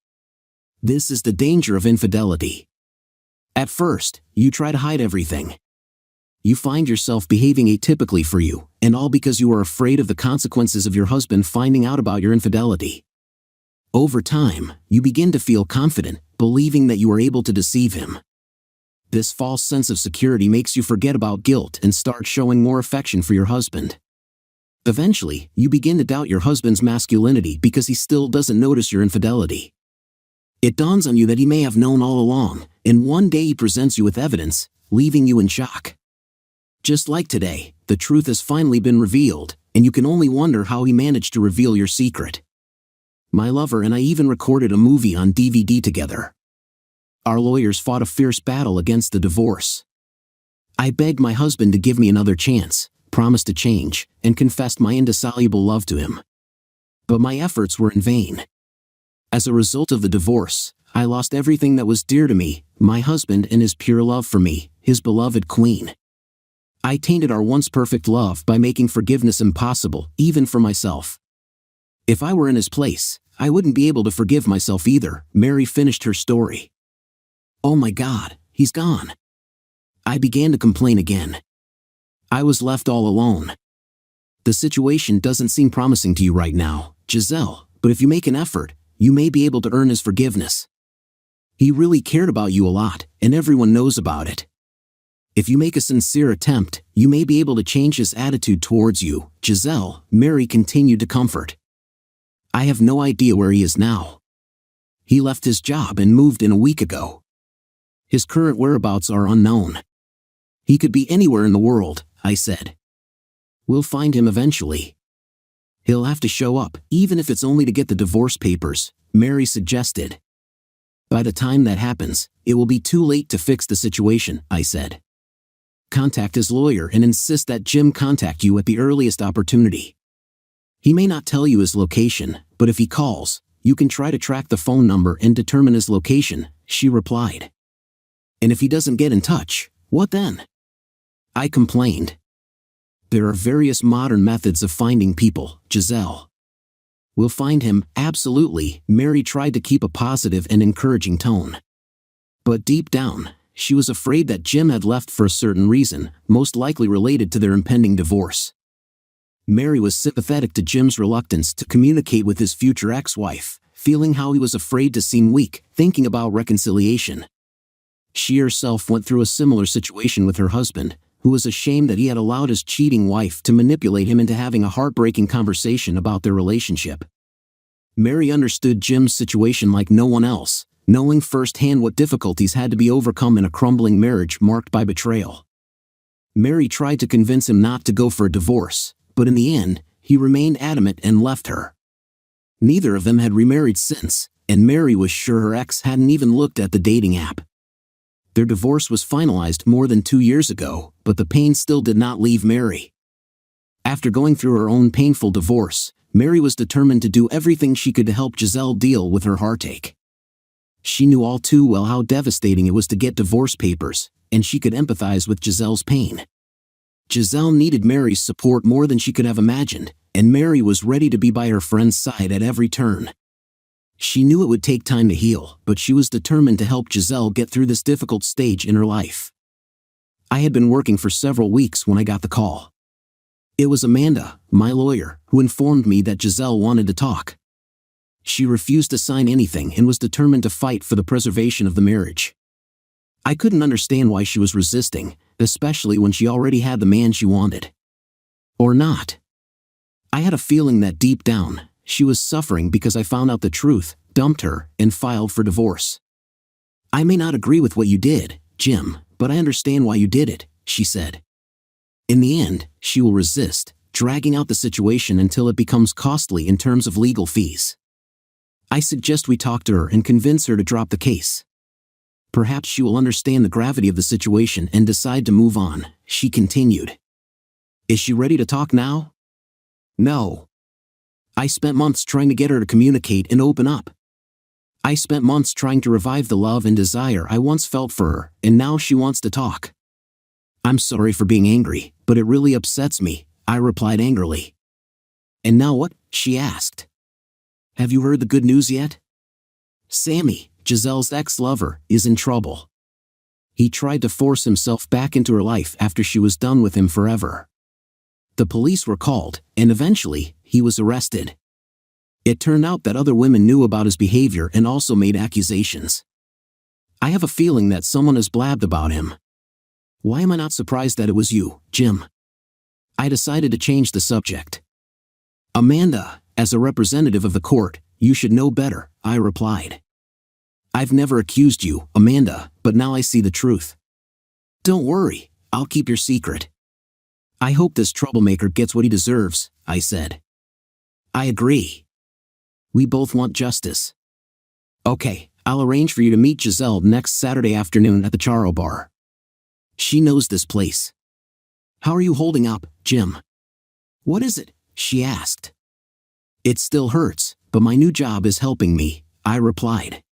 [SPEAKER 1] This is the danger of infidelity. At first, you try to hide everything. You find yourself behaving atypically for you, and all because you are afraid of the consequences of your husband finding out about your infidelity. Over time, you begin to feel confident, believing that you are able to deceive him. This false sense of security makes you forget about guilt and start showing more affection for your husband. Eventually, you begin to doubt your husband's masculinity because he still doesn't notice your infidelity. It dawns on you that he may have known all along, and one day he presents you with evidence, leaving you in shock. Just like today, the truth has finally been revealed, and you can only wonder how he managed to reveal your secret. My lover and I even recorded a movie on DVD together. Our lawyers fought a fierce battle against the divorce. I begged my husband to give me another chance, promised to change, and confessed my indissoluble love to him. But my efforts were in vain. As a result of the divorce, I lost everything that was dear to me, my husband and his pure love for me, his beloved queen. I tainted our once perfect love by making forgiveness impossible, even for myself. If I were in his place, I wouldn't be able to forgive myself either," Mary finished her story. "Oh my God, he's gone." I began to complain again. I was left all alone. "The situation doesn't seem promising to you right now, Giselle, but if you make an effort, you may be able to earn his forgiveness. He really cared about you a lot, and everyone knows about it. If you make a sincere attempt, you may be able to change his attitude towards you, Giselle," Mary continued to comfort. "I have no idea where he is now. He left his job and moved in a week ago. His current whereabouts are unknown. He could be anywhere in the world," I said. "We'll find him eventually. He'll have to show up, even if it's only to get the divorce papers," Mary suggested. "By the time that happens, it will be too late to fix the situation," I said. "Contact his lawyer and insist that Jim contact you at the earliest opportunity. He may not tell you his location, but if he calls, you can try to track the phone number and determine his location," she replied. "And if he doesn't get in touch, what then?" I complained. "There are various modern methods of finding people, Giselle." "We'll find him, absolutely," Mary tried to keep a positive and encouraging tone. But deep down, she was afraid that Jim had left for a certain reason, most likely related to their impending divorce. Mary was sympathetic to Jim's reluctance to communicate with his future ex-wife, feeling how he was afraid to seem weak, thinking about reconciliation. She herself went through a similar situation with her husband, who was ashamed that he had allowed his cheating wife to manipulate him into having a heartbreaking conversation about their relationship. Mary understood Jim's situation like no one else, knowing firsthand what difficulties had to be overcome in a crumbling marriage marked by betrayal. Mary tried to convince him not to go for a divorce, but in the end, he remained adamant and left her. Neither of them had remarried since, and Mary was sure her ex hadn't even looked at the dating app. Their divorce was finalized more than 2 years ago, but the pain still did not leave Mary. After going through her own painful divorce, Mary was determined to do everything she could to help Giselle deal with her heartache. She knew all too well how devastating it was to get divorce papers, and she could empathize with Giselle's pain. Giselle needed Mary's support more than she could have imagined, and Mary was ready to be by her friend's side at every turn. She knew it would take time to heal, but she was determined to help Giselle get through this difficult stage in her life. I had been working for several weeks when I got the call. It was Amanda, my lawyer, who informed me that Giselle wanted to talk. She refused to sign anything and was determined to fight for the preservation of the marriage. I couldn't understand why she was resisting, especially when she already had the man she wanted. Or not. I had a feeling that deep down, she was suffering because I found out the truth, dumped her, and filed for divorce. "I may not agree with what you did, Jim, but I understand why you did it," she said. In the end, she will resist, dragging out the situation until it becomes costly in terms of legal fees. I suggest we talk to her and convince her to drop the case. Perhaps she will understand the gravity of the situation and decide to move on, she continued. "Is she ready to talk now?" "No. I spent months trying to get her to communicate and open up. I spent months trying to revive the love and desire I once felt for her, and now she wants to talk." "I'm sorry for being angry, but it really upsets me," I replied angrily. "And now what?" she asked. "Have you heard the good news yet? Sammy, Giselle's ex-lover, is in trouble. He tried to force himself back into her life after she was done with him forever. The police were called, and eventually, he was arrested. It turned out that other women knew about his behavior and also made accusations. I have a feeling that someone has blabbed about him. Why am I not surprised that it was you, Jim?" I decided to change the subject. "Amanda, as a representative of the court, you should know better," I replied. "I've never accused you, Amanda, but now I see the truth. Don't worry, I'll keep your secret. I hope this troublemaker gets what he deserves," I said. "I agree. We both want justice. Okay, I'll arrange for you to meet Giselle next Saturday afternoon at the Charo Bar. She knows this place. How are you holding up, Jim?" "What is it?" she asked. "It still hurts, but my new job is helping me," I replied.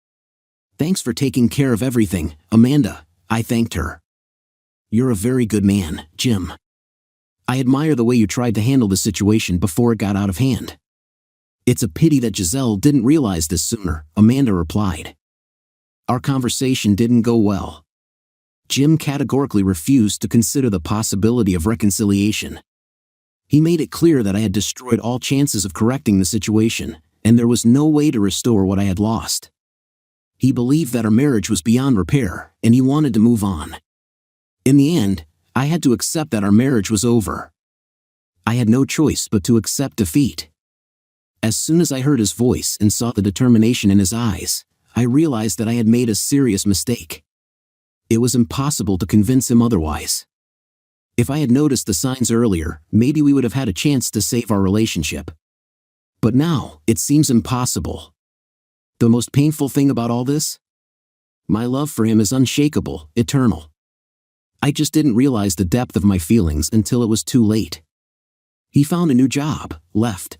[SPEAKER 1] "Thanks for taking care of everything, Amanda," I thanked her. "You're a very good man, Jim. I admire the way you tried to handle the situation before it got out of hand." "It's a pity that Giselle didn't realize this sooner," Amanda replied. Our conversation didn't go well. Jim categorically refused to consider the possibility of reconciliation. He made it clear that I had destroyed all chances of correcting the situation, and there was no way to restore what I had lost. He believed that our marriage was beyond repair, and he wanted to move on. In the end, I had to accept that our marriage was over. I had no choice but to accept defeat. As soon as I heard his voice and saw the determination in his eyes, I realized that I had made a serious mistake. It was impossible to convince him otherwise. If I had noticed the signs earlier, maybe we would have had a chance to save our relationship. But now, it seems impossible. The most painful thing about all this? My love for him is unshakable, eternal. I just didn't realize the depth of my feelings until it was too late. He found a new job, left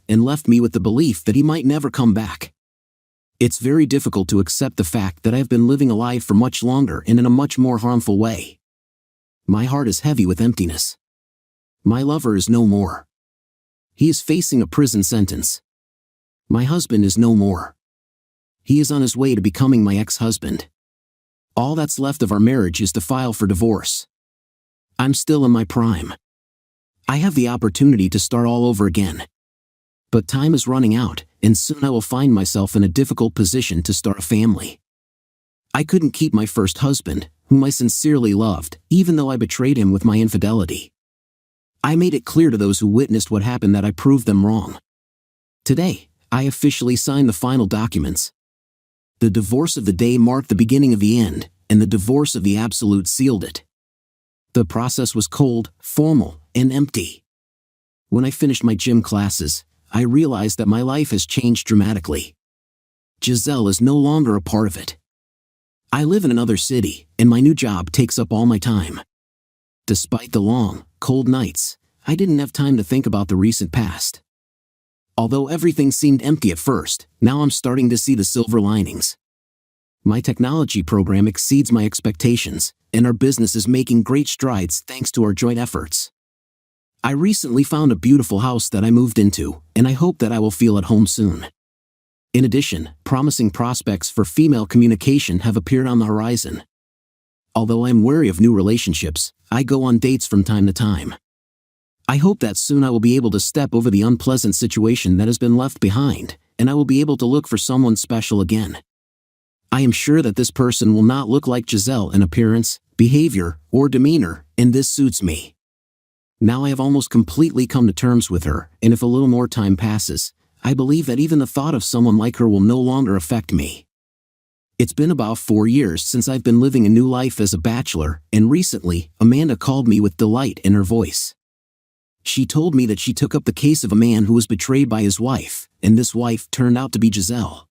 [SPEAKER 1] me with the belief that he might never come back. It's very difficult to accept the fact that I have been living a lie for much longer and in a much more harmful way. My heart is heavy with emptiness. My lover is no more. He is facing a prison sentence. My husband is no more. He is on his way to becoming my ex-husband. All that's left of our marriage is to file for divorce. I'm still in my prime. I have the opportunity to start all over again. But time is running out, and soon I will find myself in a difficult position to start a family. I couldn't keep my first husband, whom I sincerely loved, even though I betrayed him with my infidelity. I made it clear to those who witnessed what happened that I proved them wrong. Today, I officially signed the final documents. The divorce of the day marked the beginning of the end, and the divorce of the absolute sealed it. The process was cold, formal, and empty. When I finished my gym classes, I realized that my life has changed dramatically. Giselle is no longer a part of it. I live in another city, and my new job takes up all my time. Despite the long, cold nights, I didn't have time to think about the recent past. Although everything seemed empty at first, now I'm starting to see the silver linings. My technology program exceeds my expectations, and our business is making great strides thanks to our joint efforts. I recently found a beautiful house that I moved into, and I hope that I will feel at home soon. In addition, promising prospects for female communication have appeared on the horizon. Although I am wary of new relationships, I go on dates from time to time. I hope that soon I will be able to step over the unpleasant situation that has been left behind, and I will be able to look for someone special again. I am sure that this person will not look like Giselle in appearance, behavior, or demeanor, and this suits me. Now I have almost completely come to terms with her, and if a little more time passes, I believe that even the thought of someone like her will no longer affect me. It's been about 4 years since I've been living a new life as a bachelor, and recently, Amanda called me with delight in her voice. She told me that she took up the case of a man who was betrayed by his wife, and this wife turned out to be Giselle.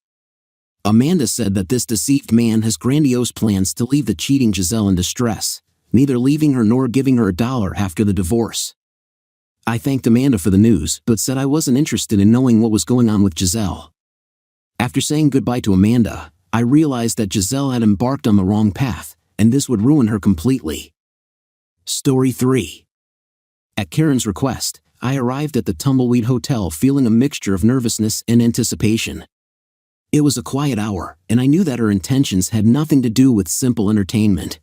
[SPEAKER 1] Amanda said that this deceived man has grandiose plans to leave the cheating Giselle in distress, neither leaving her nor giving her $1 after the divorce. I thanked Amanda for the news, but said I wasn't interested in knowing what was going on with Giselle. After saying goodbye to Amanda, I realized that Giselle had embarked on the wrong path, and this would ruin her completely. Story 3. At Karen's request, I arrived at the Tumbleweed Hotel feeling a mixture of nervousness and anticipation. It was a quiet hour, and I knew that her intentions had nothing to do with simple entertainment.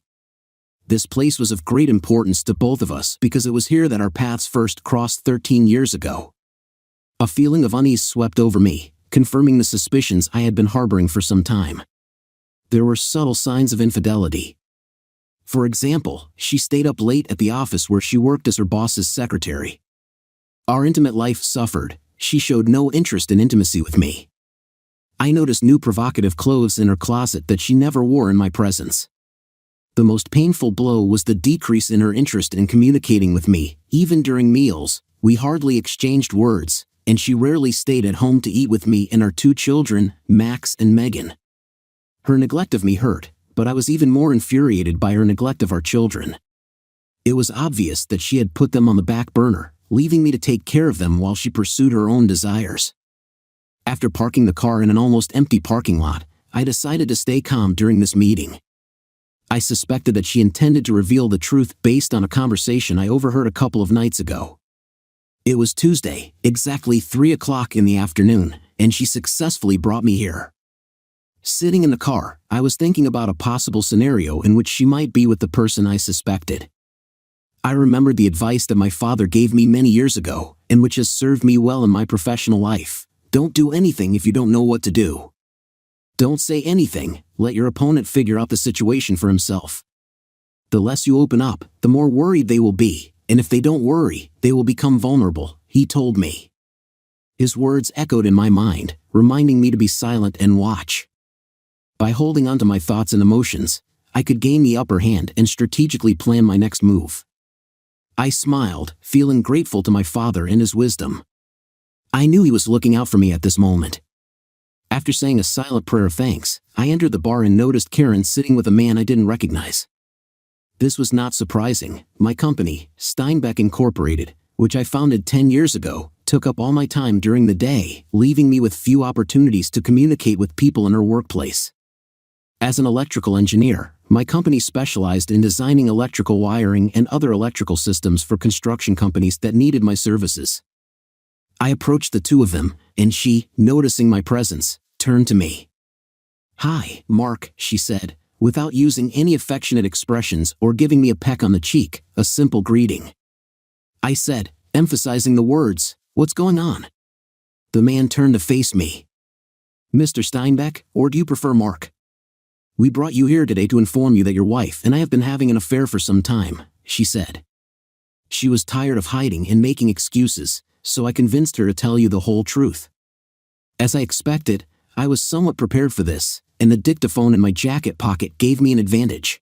[SPEAKER 1] This place was of great importance to both of us because it was here that our paths first crossed 13 years ago. A feeling of unease swept over me, confirming the suspicions I had been harboring for some time. There were subtle signs of infidelity. For example, she stayed up late at the office where she worked as her boss's secretary. Our intimate life suffered. She showed no interest in intimacy with me. I noticed new provocative clothes in her closet that she never wore in my presence. The most painful blow was the decrease in her interest in communicating with me. Even during meals, we hardly exchanged words, and she rarely stayed at home to eat with me and our 2 children, Max and Megan. Her neglect of me hurt, but I was even more infuriated by her neglect of our children. It was obvious that she had put them on the back burner, leaving me to take care of them while she pursued her own desires. After parking the car in an almost empty parking lot, I decided to stay calm during this meeting. I suspected that she intended to reveal the truth based on a conversation I overheard a couple of nights ago. It was Tuesday, exactly 3 o'clock in the afternoon, and she successfully brought me here. Sitting in the car, I was thinking about a possible scenario in which she might be with the person I suspected. I remembered the advice that my father gave me many years ago, and which has served me well in my professional life. Don't do anything if you don't know what to do. Don't say anything, let your opponent figure out the situation for himself. The less you open up, the more worried they will be, and if they don't worry, they will become vulnerable, he told me. His words echoed in my mind, reminding me to be silent and watch. By holding onto my thoughts and emotions, I could gain the upper hand and strategically plan my next move. I smiled, feeling grateful to my father and his wisdom. I knew he was looking out for me at this moment. After saying a silent prayer of thanks, I entered the bar and noticed Karen sitting with a man I didn't recognize. This was not surprising. My company, Steinbeck Incorporated, which I founded 10 years ago, took up all my time during the day, leaving me with few opportunities to communicate with people in her workplace. As an electrical engineer, my company specialized in designing electrical wiring and other electrical systems for construction companies that needed my services. I approached the two of them, and she, noticing my presence, turned to me. "Hi, Mark," she said, without using any affectionate expressions or giving me a peck on the cheek, a simple greeting. I said, emphasizing the words, "What's going on?" The man turned to face me. "Mr. Steinbeck, or do you prefer Mark? We brought you here today to inform you that your wife and I have been having an affair for some time," she said. She was tired of hiding and making excuses, so I convinced her to tell you the whole truth. As I expected, I was somewhat prepared for this, and the dictaphone in my jacket pocket gave me an advantage.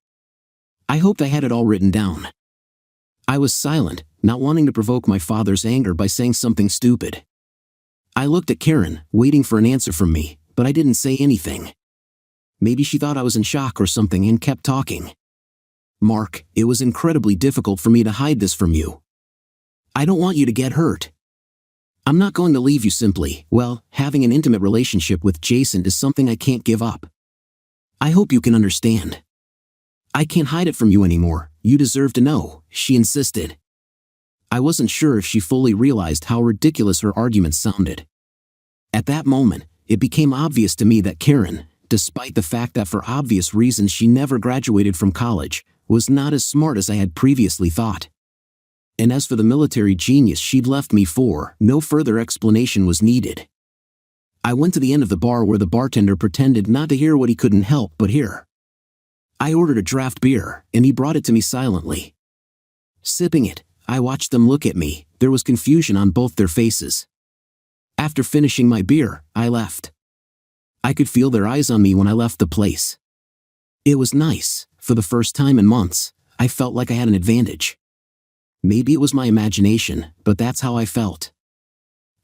[SPEAKER 1] I hoped I had it all written down. I was silent, not wanting to provoke my father's anger by saying something stupid. I looked at Karen, waiting for an answer from me, but I didn't say anything. Maybe she thought I was in shock or something and kept talking. "Mark, it was incredibly difficult for me to hide this from you. I don't want you to get hurt. I'm not going to leave you simply. Well, having an intimate relationship with Jason is something I can't give up. I hope you can understand. I can't hide it from you anymore. You deserve to know," she insisted. I wasn't sure if she fully realized how ridiculous her arguments sounded. At that moment, it became obvious to me that Karen, despite the fact that for obvious reasons she never graduated from college, was not as smart as I had previously thought. And as for the military genius she'd left me for, no further explanation was needed. I went to the end of the bar where the bartender pretended not to hear what he couldn't help but hear. I ordered a draft beer, and he brought it to me silently. Sipping it, I watched them look at me. There was confusion on both their faces. After finishing my beer, I left. I could feel their eyes on me when I left the place. It was nice. For the first time in months, I felt like I had an advantage. Maybe it was my imagination, but that's how I felt.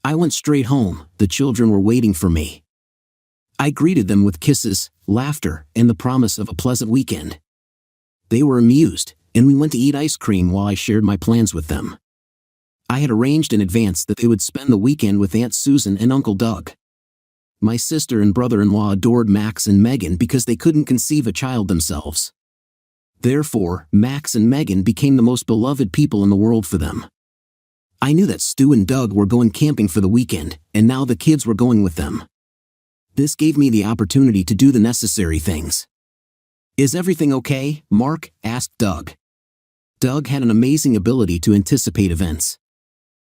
[SPEAKER 1] I went straight home. The children were waiting for me. I greeted them with kisses, laughter, and the promise of a pleasant weekend. They were amused, and we went to eat ice cream while I shared my plans with them. I had arranged in advance that they would spend the weekend with Aunt Susan and Uncle Doug. My sister and brother-in-law adored Max and Megan because they couldn't conceive a child themselves. Therefore, Max and Megan became the most beloved people in the world for them. I knew that Stu and Doug were going camping for the weekend, and now the kids were going with them. This gave me the opportunity to do the necessary things. "Is everything okay, Mark?" asked Doug. Doug had an amazing ability to anticipate events.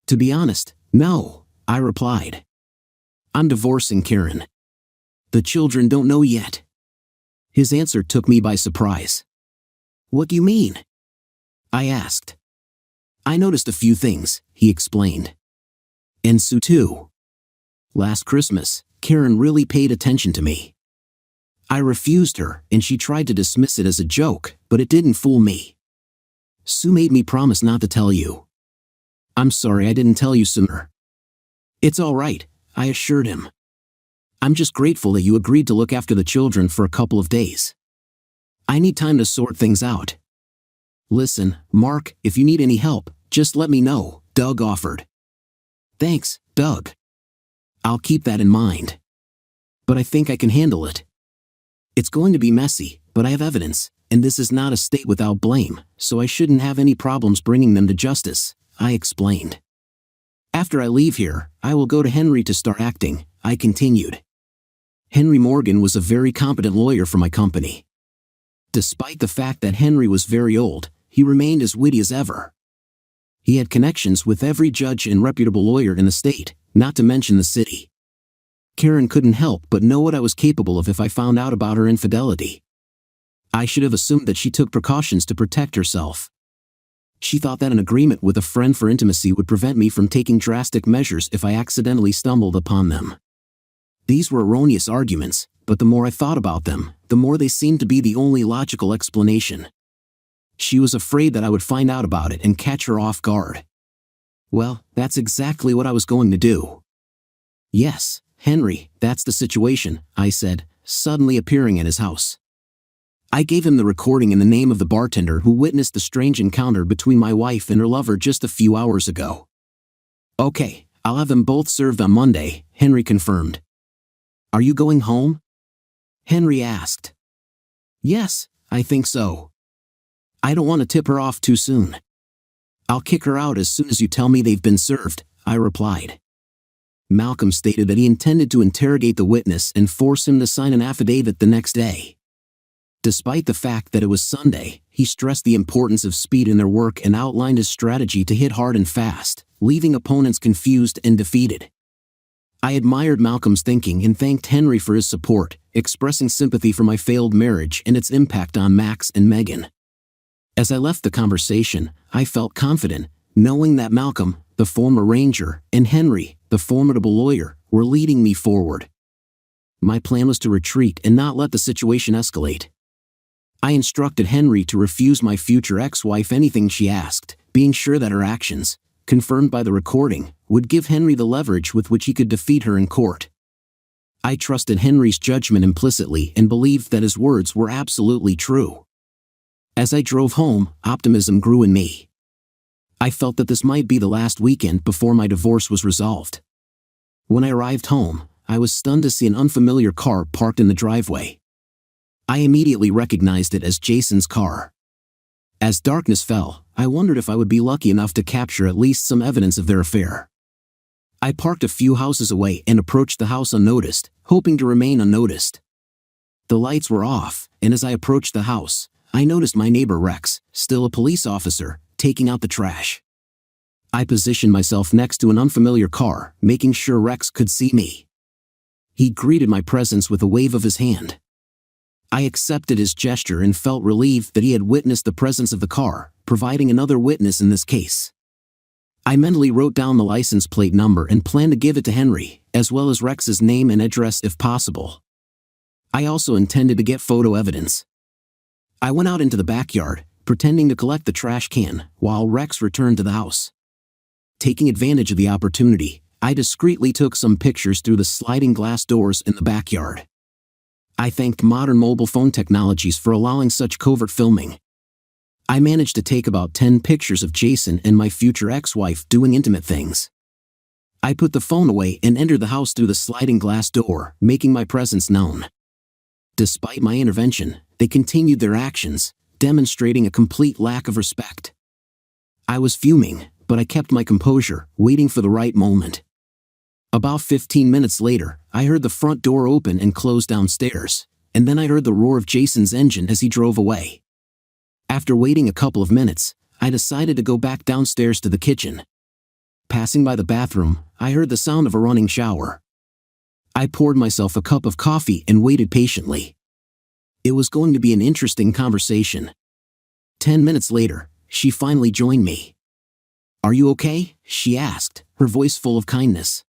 [SPEAKER 1] "To be honest, no," I replied. "I'm divorcing Karen. The children don't know yet." His answer took me by surprise. "What do you mean?" I asked. "I noticed a few things," he explained. "And Sue too. Last Christmas, Karen really paid attention to me. I refused her, and she tried to dismiss it as a joke, but it didn't fool me. Sue made me promise not to tell you. I'm sorry I didn't tell you sooner." "It's all right," I assured him. "I'm just grateful that you agreed to look after the children for a couple of days. I need time to sort things out." "Listen, Mark, if you need any help, just let me know," Doug offered. "Thanks, Doug. I'll keep that in mind. But I think I can handle it. It's going to be messy, but I have evidence, and this is not a state without blame, so I shouldn't have any problems bringing them to justice," I explained. "After I leave here, I will go to Henry to start acting," I continued. Henry Morgan was a very competent lawyer for my company. Despite the fact that Henry was very old, he remained as witty as ever. He had connections with every judge and reputable lawyer in the state, not to mention the city. Karen couldn't help but know what I was capable of if I found out about her infidelity. I should have assumed that she took precautions to protect herself. She thought that an agreement with a friend for intimacy would prevent me from taking drastic measures if I accidentally stumbled upon them. These were erroneous arguments, but the more I thought about them, the more they seemed to be the only logical explanation. She was afraid that I would find out about it and catch her off guard. Well, that's exactly what I was going to do. "Yes, Henry, that's the situation," I said, suddenly appearing at his house. I gave him the recording and the name of the bartender who witnessed the strange encounter between my wife and her lover just a few hours ago. "Okay, I'll have them both served on Monday," Henry confirmed. "Are you going home?" Henry asked. "Yes, I think so. I don't want to tip her off too soon." "I'll kick her out as soon as you tell me they've been served," I replied. Malcolm stated that he intended to interrogate the witness and force him to sign an affidavit the next day. Despite the fact that it was Sunday, he stressed the importance of speed in their work and outlined his strategy to hit hard and fast, leaving opponents confused and defeated. I admired Malcolm's thinking and thanked Henry for his support, expressing sympathy for my failed marriage and its impact on Max and Megan. As I left the conversation, I felt confident, knowing that Malcolm, the former ranger, and Henry, the formidable lawyer, were leading me forward. My plan was to retreat and not let the situation escalate. I instructed Henry to refuse my future ex-wife anything she asked, being sure that her actions, confirmed by the recording, would give Henry the leverage with which he could defeat her in court. I trusted Henry's judgment implicitly and believed that his words were absolutely true. As I drove home, optimism grew in me. I felt that this might be the last weekend before my divorce was resolved. When I arrived home, I was stunned to see an unfamiliar car parked in the driveway. I immediately recognized it as Jason's car. As darkness fell, I wondered if I would be lucky enough to capture at least some evidence of their affair. I parked a few houses away and approached the house unnoticed, hoping to remain unnoticed. The lights were off, and as I approached the house, I noticed my neighbor Rex, still a police officer, taking out the trash. I positioned myself next to an unfamiliar car, making sure Rex could see me. He greeted my presence with a wave of his hand. I accepted his gesture and felt relieved that he had witnessed the presence of the car, providing another witness in this case. I mentally wrote down the license plate number and planned to give it to Henry, as well as Rex's name and address if possible. I also intended to get photo evidence. I went out into the backyard, pretending to collect the trash can, while Rex returned to the house. Taking advantage of the opportunity, I discreetly took some pictures through the sliding glass doors in the backyard. I thanked modern mobile phone technologies for allowing such covert filming. I managed to take about 10 pictures of Jason and my future ex-wife doing intimate things. I put the phone away and entered the house through the sliding glass door, making my presence known. Despite my intervention, they continued their actions, demonstrating a complete lack of respect. I was fuming, but I kept my composure, waiting for the right moment. About 15 minutes later, I heard the front door open and close downstairs, and then I heard the roar of Jason's engine as he drove away. After waiting a couple of minutes, I decided to go back downstairs to the kitchen. Passing by the bathroom, I heard the sound of a running shower. I poured myself a cup of coffee and waited patiently. It was going to be an interesting conversation. 10 minutes later, she finally joined me. "Are you okay?" she asked, her voice full of kindness.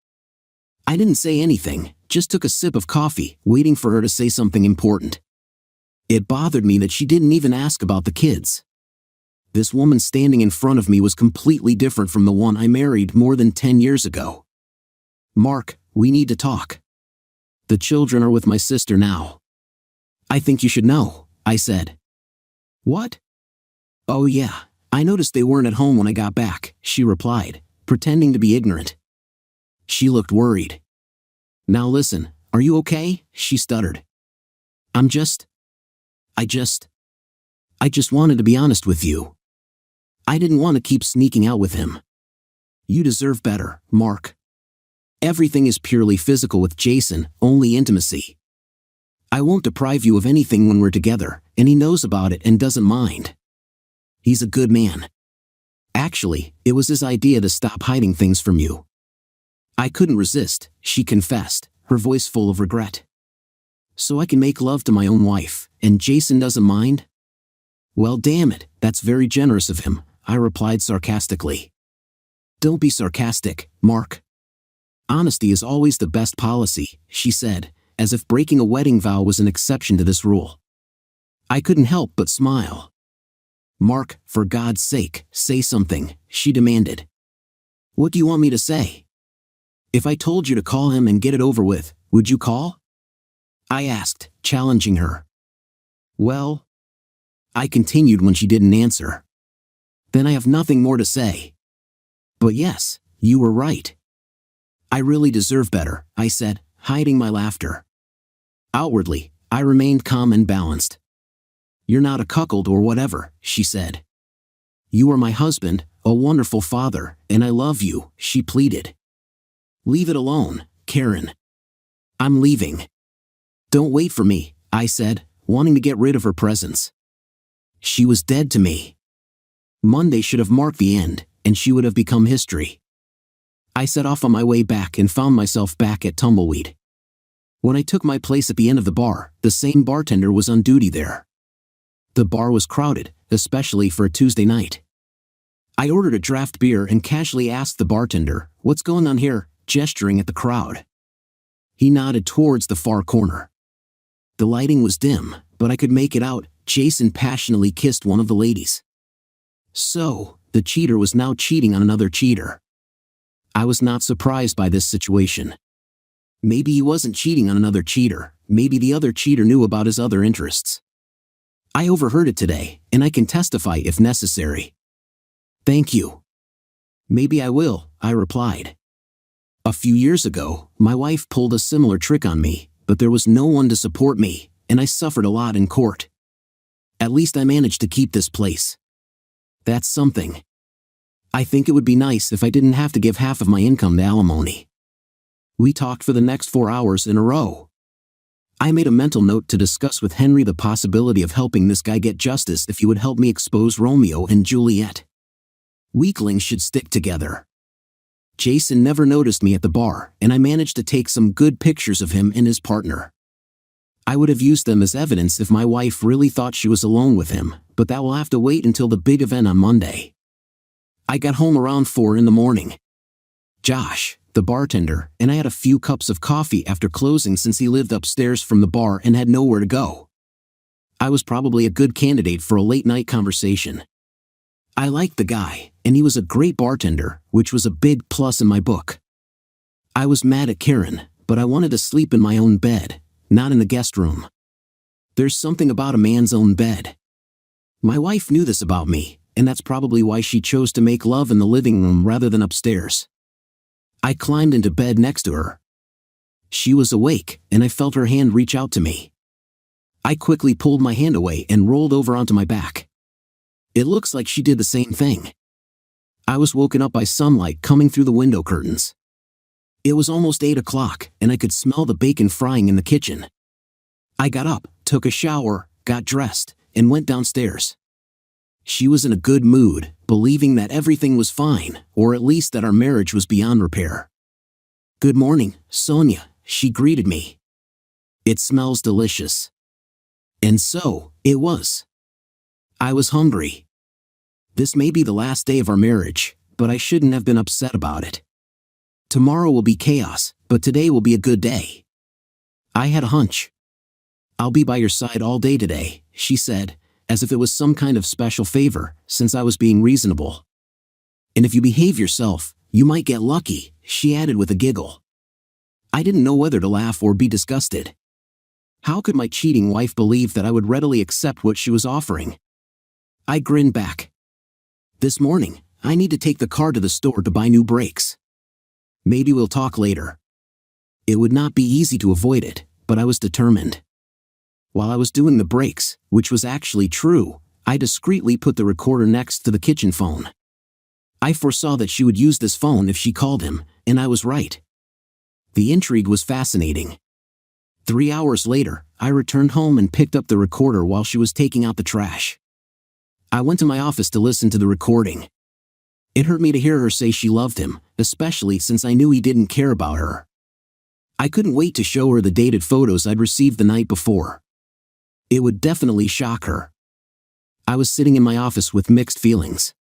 [SPEAKER 1] I didn't say anything, just took a sip of coffee, waiting for her to say something important. It bothered me that she didn't even ask about the kids. This woman standing in front of me was completely different from the one I married more than 10 years ago. "Mark, we need to talk. The children are with my sister now." "I think you should know," I said. "What?" "Oh yeah, I noticed they weren't at home when I got back," she replied, pretending to be ignorant. She looked worried. "Now listen, are you okay?" she stuttered. I just wanted to be honest with you. I didn't want to keep sneaking out with him. You deserve better, Mark. Everything is purely physical with Jason, only intimacy. I won't deprive you of anything when we're together, and he knows about it and doesn't mind. He's a good man. Actually, it was his idea to stop hiding things from you." I couldn't resist, she confessed, her voice full of regret. So I can make love to my own wife, and Jason doesn't mind? Well, damn it, that's very generous of him, I replied sarcastically. Don't be sarcastic, Mark. Honesty is always the best policy, she said, as if breaking a wedding vow was an exception to this rule. I couldn't help but smile. Mark, for God's sake, say something, she demanded. What do you want me to say? If I told you to call him and get it over with, would you call? I asked, challenging her. Well, I continued when she didn't answer. Then I have nothing more to say. But yes, you were right. I really deserve better, I said, hiding my laughter. Outwardly, I remained calm and balanced. You're not a cuckold or whatever, she said. You are my husband, a wonderful father, and I love you, she pleaded. Leave it alone, Karen. I'm leaving. Don't wait for me, I said, wanting to get rid of her presence. She was dead to me. Monday should have marked the end, and she would have become history. I set off on my way back and found myself back at Tumbleweed. When I took my place at the end of the bar, the same bartender was on duty there. The bar was crowded, especially for a Tuesday night. I ordered a draft beer and casually asked the bartender, "What's going on here?" gesturing at the crowd. He nodded towards the far corner. The lighting was dim, but I could make it out. Jason passionately kissed one of the ladies. So, the cheater was now cheating on another cheater. I was not surprised by this situation. Maybe he wasn't cheating on another cheater, maybe the other cheater knew about his other interests. I overheard it today, and I can testify if necessary. Thank you. Maybe I will, I replied. A few years ago, my wife pulled a similar trick on me, but there was no one to support me, and I suffered a lot in court. At least I managed to keep this place. That's something. I think it would be nice if I didn't have to give half of my income to alimony. We talked for the next 4 hours in a row. I made a mental note to discuss with Henry the possibility of helping this guy get justice if he would help me expose Romeo and Juliet. Weaklings should stick together. Jason never noticed me at the bar, and I managed to take some good pictures of him and his partner. I would have used them as evidence if my wife really thought she was alone with him, but that will have to wait until the big event on Monday. I got home around 4 in the morning. Josh, the bartender, and I had a few cups of coffee after closing since he lived upstairs from the bar and had nowhere to go. I was probably a good candidate for a late-night conversation. I liked the guy, and he was a great bartender, which was a big plus in my book. I was mad at Karen, but I wanted to sleep in my own bed, not in the guest room. There's something about a man's own bed. My wife knew this about me, and that's probably why she chose to make love in the living room rather than upstairs. I climbed into bed next to her. She was awake, and I felt her hand reach out to me. I quickly pulled my hand away and rolled over onto my back. It looks like she did the same thing. I was woken up by sunlight coming through the window curtains. It was almost 8 o'clock, and I could smell the bacon frying in the kitchen. I got up, took a shower, got dressed, and went downstairs. She was in a good mood, believing that everything was fine, or at least that our marriage was beyond repair. "Good morning, Sonia," she greeted me. "It smells delicious." And so, it was. I was hungry. This may be the last day of our marriage, but I shouldn't have been upset about it. Tomorrow will be chaos, but today will be a good day. I had a hunch. "I'll be by your side all day today," she said, as if it was some kind of special favor, since I was being reasonable. "And if you behave yourself, you might get lucky," she added with a giggle. I didn't know whether to laugh or be disgusted. How could my cheating wife believe that I would readily accept what she was offering? I grinned back. "This morning, I need to take the car to the store to buy new brakes. Maybe we'll talk later." It would not be easy to avoid it, but I was determined. While I was doing the brakes, which was actually true, I discreetly put the recorder next to the kitchen phone. I foresaw that she would use this phone if she called him, and I was right. The intrigue was fascinating. 3 hours later, I returned home and picked up the recorder while she was taking out the trash. I went to my office to listen to the recording. It hurt me to hear her say she loved him, especially since I knew he didn't care about her. I couldn't wait to show her the dated photos I'd received the night before. It would definitely shock her. I was sitting in my office with mixed feelings.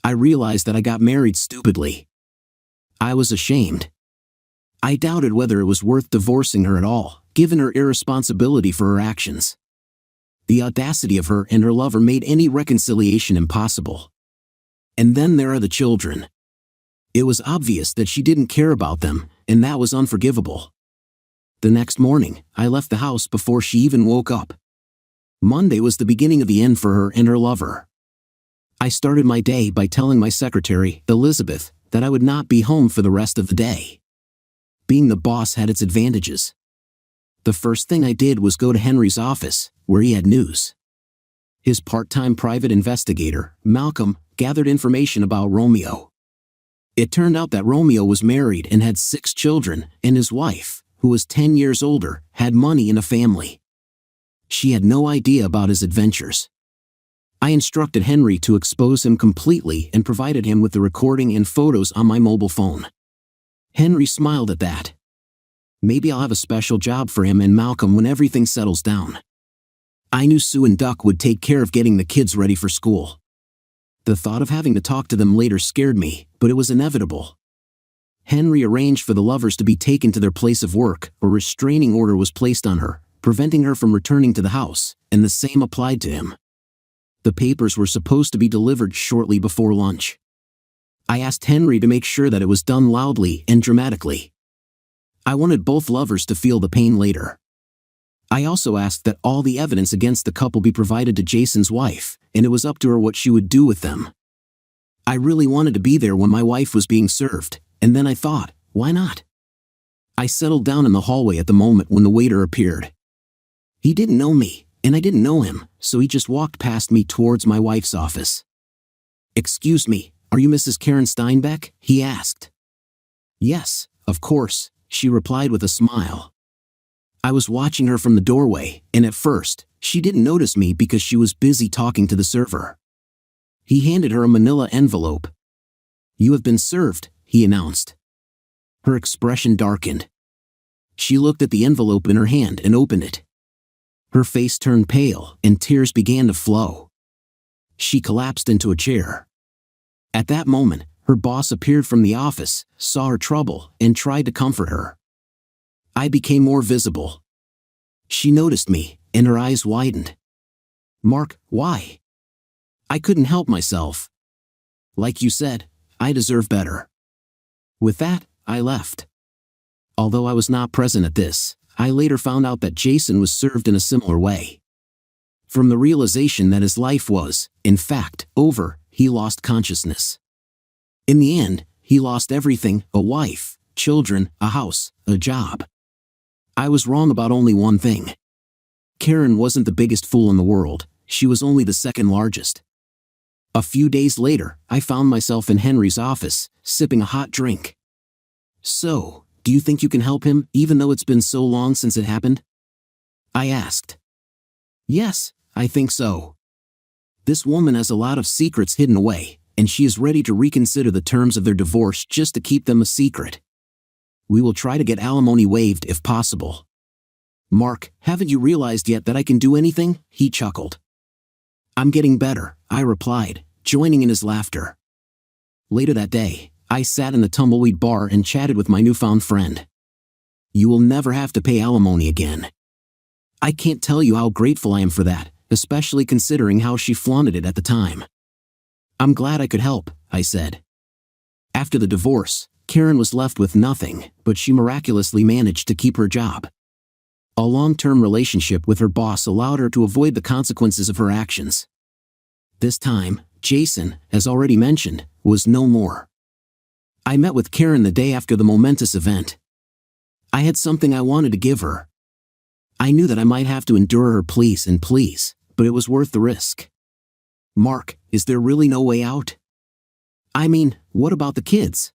[SPEAKER 1] I realized that I got married stupidly. I was ashamed. I doubted whether it was worth divorcing her at all, given her irresponsibility for her actions. The audacity of her and her lover made any reconciliation impossible. And then there are the children. It was obvious that she didn't care about them, and that was unforgivable. The next morning, I left the house before she even woke up. Monday was the beginning of the end for her and her lover. I started my day by telling my secretary, Elizabeth, that I would not be home for the rest of the day. Being the boss had its advantages. The first thing I did was go to Henry's office, where he had news. His part-time private investigator, Malcolm, gathered information about Romeo. It turned out that Romeo was married and had 6 children, and his wife, who was 10 years older, had money and a family. She had no idea about his adventures. I instructed Henry to expose him completely and provided him with the recording and photos on my mobile phone. Henry smiled at that. Maybe I'll have a special job for him and Malcolm when everything settles down. I knew Sue and Duck would take care of getting the kids ready for school. The thought of having to talk to them later scared me, but it was inevitable. Henry arranged for the lovers to be taken to their place of work. A restraining order was placed on her, preventing her from returning to the house, and the same applied to him. The papers were supposed to be delivered shortly before lunch. I asked Henry to make sure that it was done loudly and dramatically. I wanted both lovers to feel the pain later. I also asked that all the evidence against the couple be provided to Jason's wife, and it was up to her what she would do with them. I really wanted to be there when my wife was being served, and then I thought, why not? I settled down in the hallway at the moment when the waiter appeared. He didn't know me, and I didn't know him, so he just walked past me towards my wife's office. "Excuse me, are you Mrs. Karen Steinbeck?" he asked. "Yes, of course," she replied with a smile. I was watching her from the doorway, and at first, she didn't notice me because she was busy talking to the server. He handed her a manila envelope. "You have been served," he announced. Her expression darkened. She looked at the envelope in her hand and opened it. Her face turned pale, and tears began to flow. She collapsed into a chair. At that moment, her boss appeared from the office, saw her trouble, and tried to comfort her. I became more visible. She noticed me, and her eyes widened. "Mark, why?" I couldn't help myself. "Like you said, I deserve better." With that, I left. Although I was not present at this, I later found out that Jason was served in a similar way. From the realization that his life was, in fact, over, he lost consciousness. In the end, he lost everything: a wife, children, a house, a job. I was wrong about only one thing. Karen wasn't the biggest fool in the world, she was only the second largest. A few days later, I found myself in Henry's office, sipping a hot drink. "So, do you think you can help him, even though it's been so long since it happened?" I asked. "Yes, I think so. This woman has a lot of secrets hidden away, and she is ready to reconsider the terms of their divorce just to keep them a secret. We will try to get alimony waived if possible." "Mark, haven't you realized yet that I can do anything?" he chuckled. "I'm getting better," I replied, joining in his laughter. Later that day, I sat in the tumbleweed bar and chatted with my newfound friend. "You will never have to pay alimony again." I can't tell you how grateful I am for that, especially considering how she flaunted it at the time. "I'm glad I could help," I said. After the divorce, Karen was left with nothing, but she miraculously managed to keep her job. A long-term relationship with her boss allowed her to avoid the consequences of her actions. This time, Jason, as already mentioned, was no more. I met with Karen the day after the momentous event. I had something I wanted to give her. I knew that I might have to endure her pleas and pleas, but it was worth the risk. "Mark, is there really no way out? I mean, what about the kids?"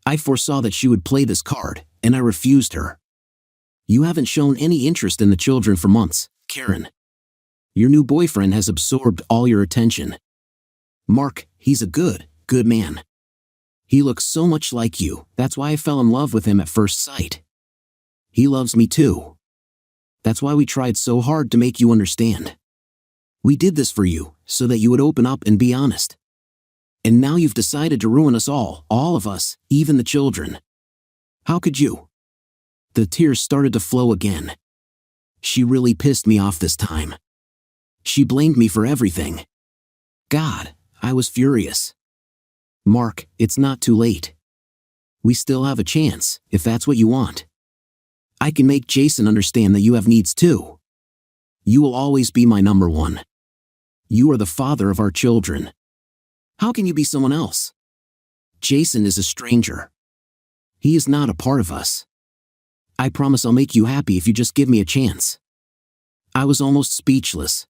[SPEAKER 1] I foresaw that she would play this card, and I refused her. "You haven't shown any interest in the children for months, Karen. Your new boyfriend has absorbed all your attention. Mark, he's a good man. He looks so much like you, that's why I fell in love with him at first sight. He loves me too. That's why we tried so hard to make you understand. We did this for you, so that you would open up and be honest. And now you've decided to ruin us all of us, even the children. How could you?" The tears started to flow again. She really pissed me off this time. She blamed me for everything. God, I was furious. "Mark, it's not too late. We still have a chance, if that's what you want. I can make Jason understand that you have needs too. You will always be my number one. You are the father of our children. How can you be someone else? Jason is a stranger. He is not a part of us. I promise I'll make you happy if you just give me a chance." I was almost speechless.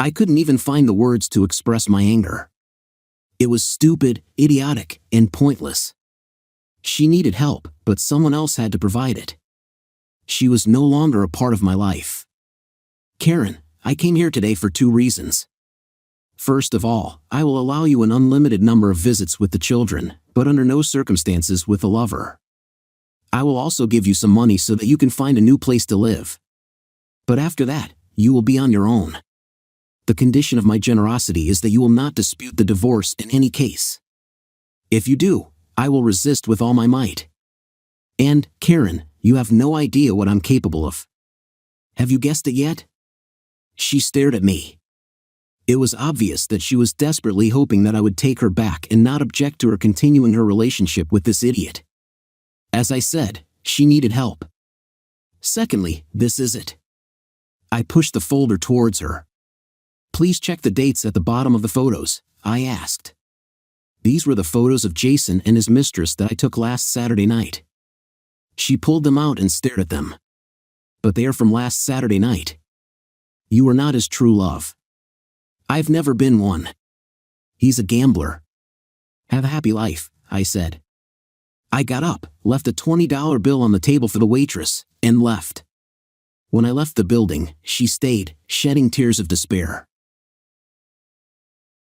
[SPEAKER 1] I couldn't even find the words to express my anger. It was stupid, idiotic, and pointless. She needed help, but someone else had to provide it. She was no longer a part of my life. "Karen, I came here today for 2 reasons. First of all, I will allow you an unlimited number of visits with the children, but under no circumstances with a lover. I will also give you some money so that you can find a new place to live. But after that, you will be on your own. The condition of my generosity is that you will not dispute the divorce in any case. If you do, I will resist with all my might. And, Karen, you have no idea what I'm capable of. Have you guessed it yet?" She stared at me. It was obvious that she was desperately hoping that I would take her back and not object to her continuing her relationship with this idiot. As I said, she needed help. Secondly, this is it. I pushed the folder towards her. "Please check the dates at the bottom of the photos," I asked. These were the photos of Jason and his mistress that I took last Saturday night. She pulled them out and stared at them. "But they are from last Saturday night. You are not his true love. I've never been one. He's a gambler. Have a happy life," I said. I got up, left a $20 bill on the table for the waitress, and left. When I left the building, she stayed, shedding tears of despair.